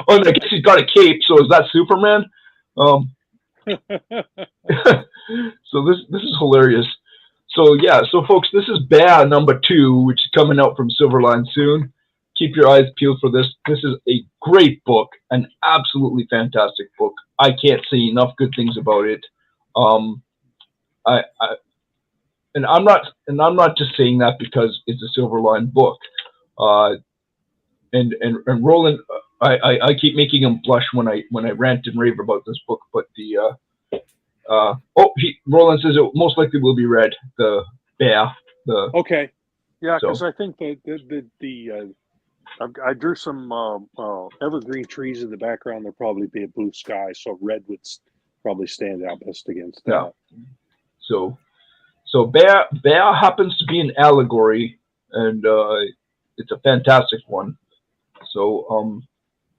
and I guess he's got a cape. So is that Superman? So this is hilarious. So yeah, so folks, this is BEAH number 2, which is coming out from Silverline soon. Keep your eyes peeled for this. This is a great book, an absolutely fantastic book. I can't say enough good things about it. And I'm not just saying that because it's a Silverline book. And Roland, I keep making him blush when I rant and rave about this book, but Roland says it most likely will be read, the BEAH. Okay. Yeah, because I think I drew some evergreen trees in the background. There'll probably be a blue sky, so red would probably stand out best against that. Yeah. So BEAH happens to be an allegory, and it's a fantastic one. So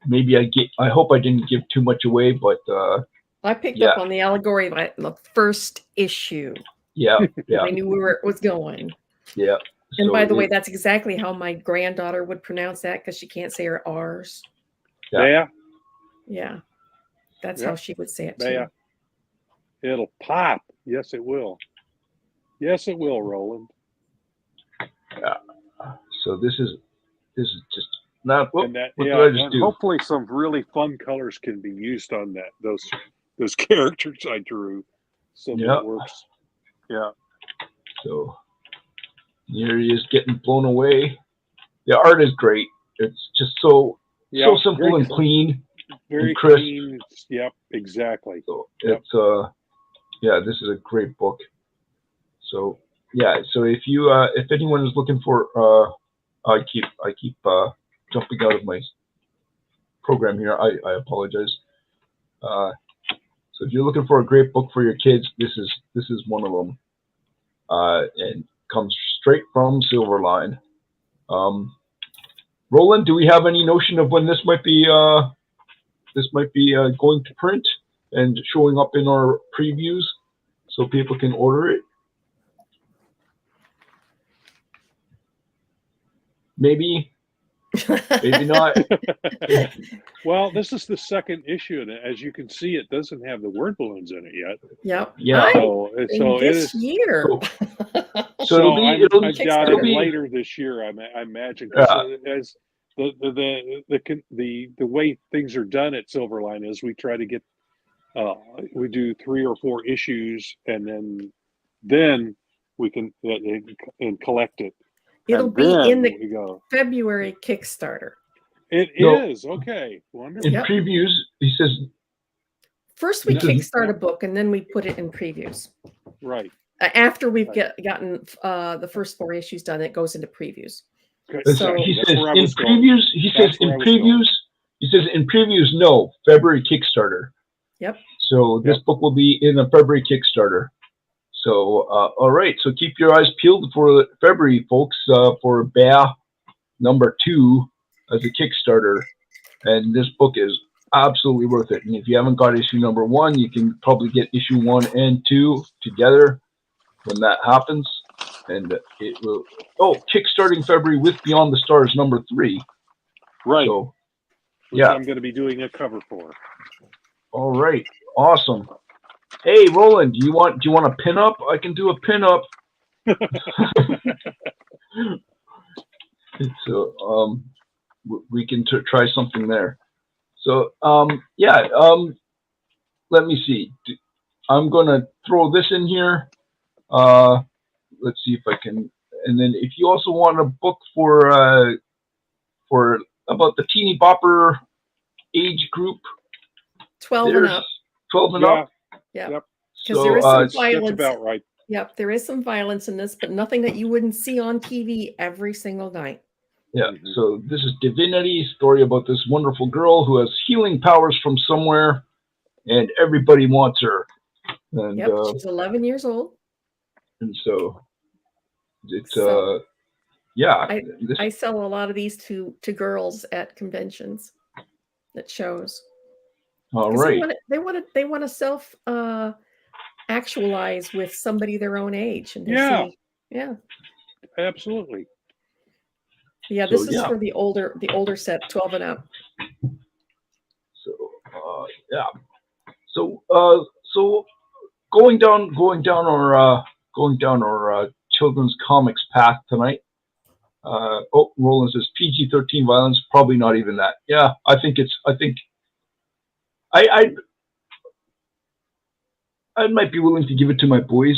maybe I hope I didn't give too much away, but I picked up on the allegory by the first issue. Yeah. I knew where it was going. Yeah. And by the way, that's exactly how my granddaughter would pronounce that because she can't say her R's. Yeah. Yeah. That's how she would say it too. Yeah. It'll pop. Yes, it will. Yes, it will, Roland. Yeah. So this is just not. What did I just do? Hopefully, some really fun colors can be used on those characters I drew, so that it works. Yeah. So here he is getting blown away. The art is great. It's just so simple and clean, very and crisp. clean. Yep, exactly. So it's this is a great book. So so if anyone is looking for I keep jumping out of my program here. I apologize. So if you're looking for a great book for your kids, this is one of them. And comes straight from Silverline. Roland, do we have any notion of when this might be going to print and showing up in our previews so people can order it? Maybe not. Well, this is the second issue, and as you can see, it doesn't have the word balloons in it yet. Yep. Yeah. So this year. So it'll be later this year, I imagine. As the way things are done at Silverline is we try to get we do 3 or 4 issues, and then we can and collect it. It'll be in the February Kickstarter. It is okay. Wonderful. In previews, he says. First, we kickstart a book, and then we put it in previews. Right. After we've gotten the first 4 issues done, it goes into previews. Okay. So he says in previews. He says in previews. He says in previews. No, February Kickstarter. Yep. So this book will be in a February Kickstarter. So, all right. So keep your eyes peeled for February, folks, for BEAH number 2 as a Kickstarter. And this book is absolutely worth it. And if you haven't got issue number 1, you can probably get issue 1 and 2 together when that happens. And it will. Oh, kickstarting February with Beyond the Stars number 3. Right. So, which I'm going to be doing a cover for. All right. Awesome. Hey, Roland, do you want a pin up? I can do a pin up. So we can try something there. So let me see. I'm gonna throw this in here. Let's see if I can. And then if you also want a book for about the teeny bopper age group, 12 and up. 12 and up. Yeah. Yep. Because there is some violence. That's about right. Yep, there is some violence in this, but nothing that you wouldn't see on TV every single night. Yeah. So this is Divinity, story about this wonderful girl who has healing powers from somewhere, and everybody wants her. And yep, she's 11 years old. And so it's yeah. I sell a lot of these to girls at conventions, at shows. All right. They want to self actualize with somebody their own age, and absolutely. Yeah, this is for the older set, 12 and up. So yeah. So going down our children's comics path tonight. Roland says PG-13 violence, probably not even that. Yeah, I think I might be willing to give it to my boys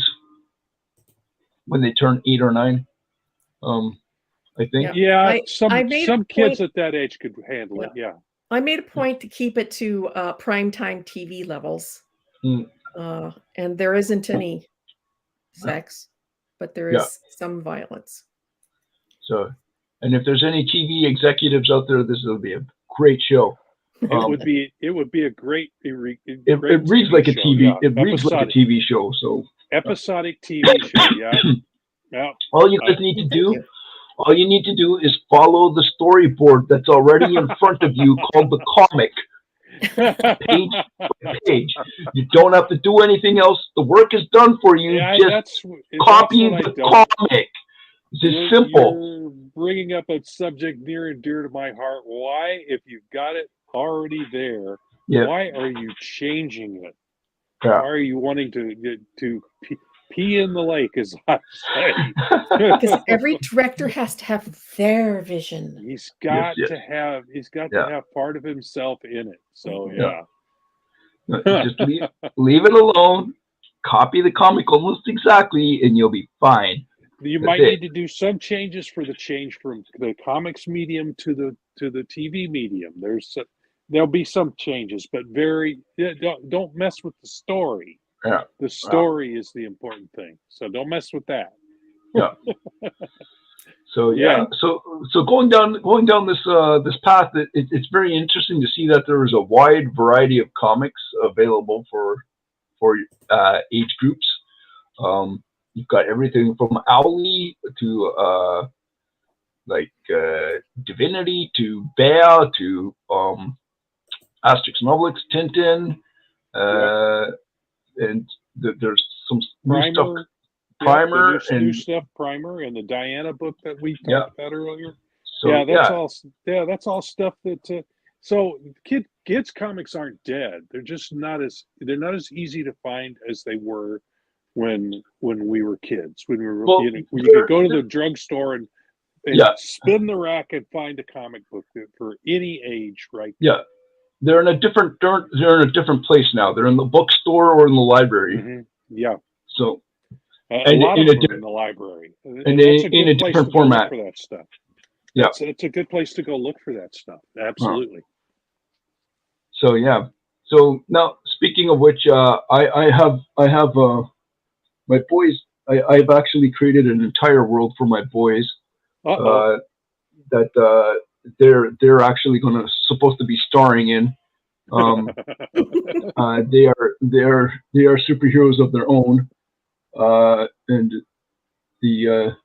when they turn 8 or 9. I think. Yeah, some kids at that age could handle it. Yeah. I made a point to keep it to primetime TV levels, and there isn't any sex, but there is some violence. So, and if there's any TV executives out there, this will be a great show. It would be a great. It reads like a TV. Yeah. It reads like a TV show. So episodic TV show. Yeah. All you guys need to do. All you need to do is follow the storyboard that's already in front of you called the comic. Page by page. You don't have to do anything else. The work is done for you. Just copy the comic. It's just simple. You're bringing up a subject near and dear to my heart. Why, if you've got it already there, why are you changing it? Why are you wanting to pee in the lake, as I say? Because every director has to have their vision. He's got to have part of himself in it. So just leave it alone. Copy the comic almost exactly, and you'll be fine. You might need to do some changes for the change from the comics medium to the TV medium. There'll be some changes, but don't mess with the story. Yeah. The story is the important thing. So don't mess with that. Yeah. So so going down this path, it's very interesting to see that there is a wide variety of comics available for age groups. You've got everything from Owly to Divinity to BEAH to Asterix and Obelix, Tintin, and there's some new stuff. Primer and new stuff, Primer, and the Diana book that we talked about earlier. So that's all stuff that. So kids comics aren't dead. They're just not as easy to find as they were when we were kids. When you could go to the drugstore and spin the rack and find a comic book for any age, right? Yeah, they're in a different place now. They're in the bookstore or in the library. Mm-hmm. Yeah. So. A lot of them in the library, and in a different format for that stuff. Yeah, it's a good place to go look for that stuff. Absolutely. So so now speaking of which, I have my boys. I've actually created an entire world for my boys that they're actually supposed to be starring in. They are superheroes of their own. And the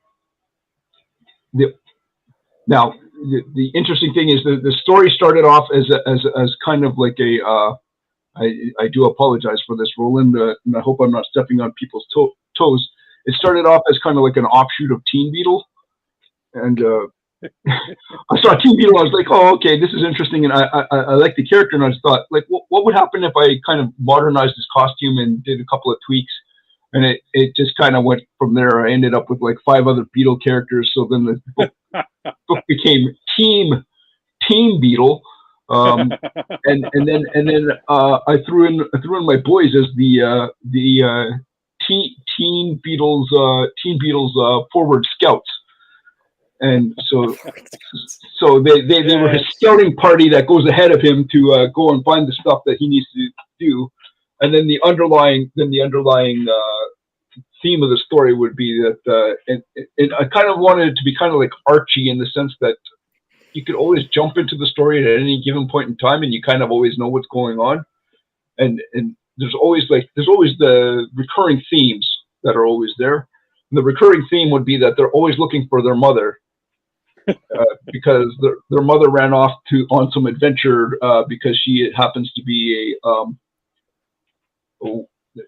interesting thing is that the story started off as kind of like I do apologize for this, Roland, and I hope I'm not stepping on people's toes. It started off as kind of like an offshoot of Teen Beetle, and I saw Teen Beetle. I was like, oh, okay, this is interesting, and I like the character, and I just thought, like, what would happen if I kind of modernized his costume and did a couple of tweaks? And it just kind of went from there. I ended up with like 5 other Beetle characters. So then the book became Team Beetle. And then I threw in my boys as the Teen Beatles forward scouts, and so they were his scouting party that goes ahead of him to go and find the stuff that he needs to do, and then the underlying theme of the story would be that and I kind of wanted it to be kind of like Archie in the sense that you could always jump into the story at any given point in time, and you kind of always know what's going on, and there's always the recurring themes that are always there. And the recurring theme would be that they're always looking for their mother because their mother ran off on some adventure because she happens to be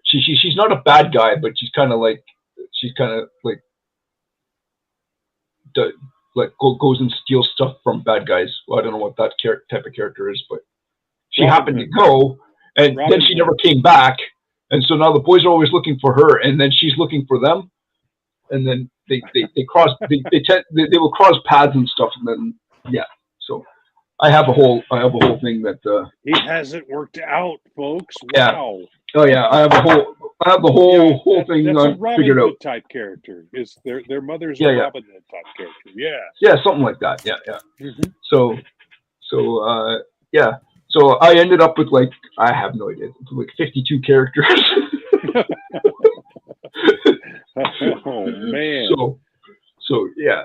she's not a bad guy, but she's kind of like goes and steals stuff from bad guys. Well, I don't know what that type of character is, but she happened to go, and then she never came back. And so now the boys are always looking for her, and then she's looking for them, and then they cross they will cross paths and stuff, and then So I have a whole thing that it hasn't worked out, folks. Yeah. Wow. Oh yeah, I have the whole thing that's a Robin figured out. Hood type character. Is their mother's Yeah, a yeah. Robin Hood type character? Yeah. Yeah, something like that. Yeah. Mhm. So I ended up with I have no idea, 52 characters. Oh man. So yeah,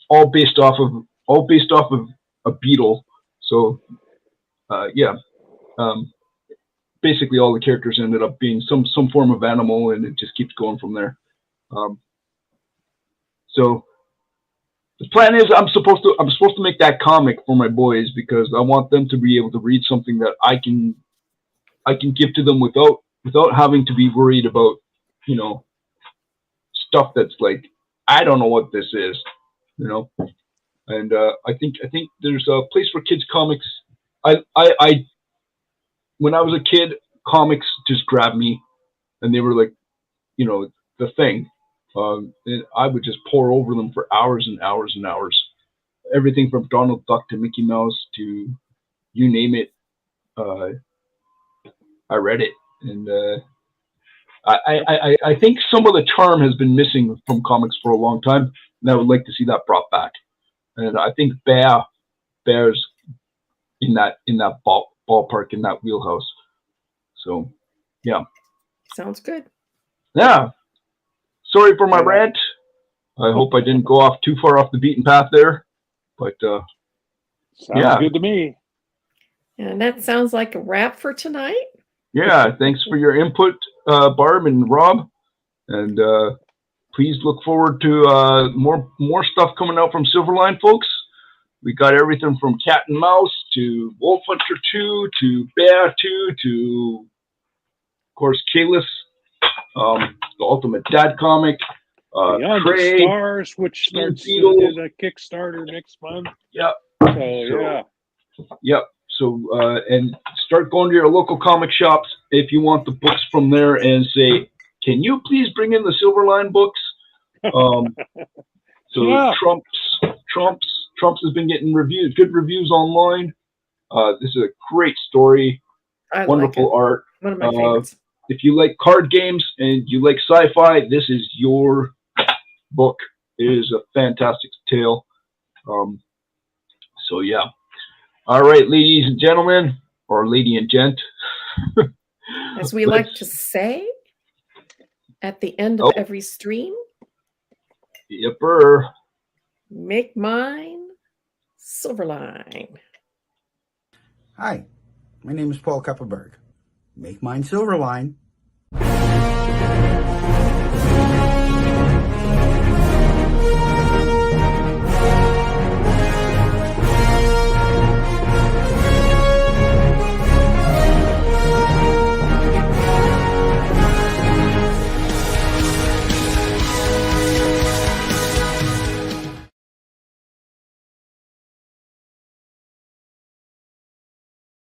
all based off of a beetle. So basically all the characters ended up being some form of animal, and it just keeps going from there. So the plan is I'm supposed to make that comic for my boys because I want them to be able to read something that I can give to them without having to be worried about, stuff that's like, I don't know what this is, And I think there's a place for kids comics. I when I was a kid, comics just grabbed me, and they were like, the thing. And I would just pour over them for hours and hours and hours. Everything from Donald Duck to Mickey Mouse to you name it. I read it, and I think some of the charm has been missing from comics for a long time, and I would like to see that brought back. And I think BEAH's in that ballpark, in that wheelhouse. So, yeah. Sounds good. Yeah. Sorry for my rant. I hope I didn't go off too far off the beaten path there, but sounds good to me. And that sounds like a wrap for tonight. Yeah. Thanks for your input, Barb and Rob, and please look forward to more stuff coming out from Silverline, folks. We got everything from Cat and Mouse to Wolf Hunter 2 to BEAH 2 to, of course, Kalis, the Ultimate Dad comic. Beyond Cray, the Stars, which starts as a Kickstarter next month. Yeah. Yep. So, and start going to your local comic shops if you want the books from there, and say, can you please bring in the Silverline books? Trumps has been getting good reviews online. This is a great story. Wonderful art. One of my favorites. If you like card games and you like sci-fi, this is your book. It is a fantastic tale. So yeah. All right, ladies and gentlemen, or lady and gent. As we like to say at the end of every stream. Yepper. Make mine Silverline. Hi, my name is Paul Kupperberg. Make mine Silverline.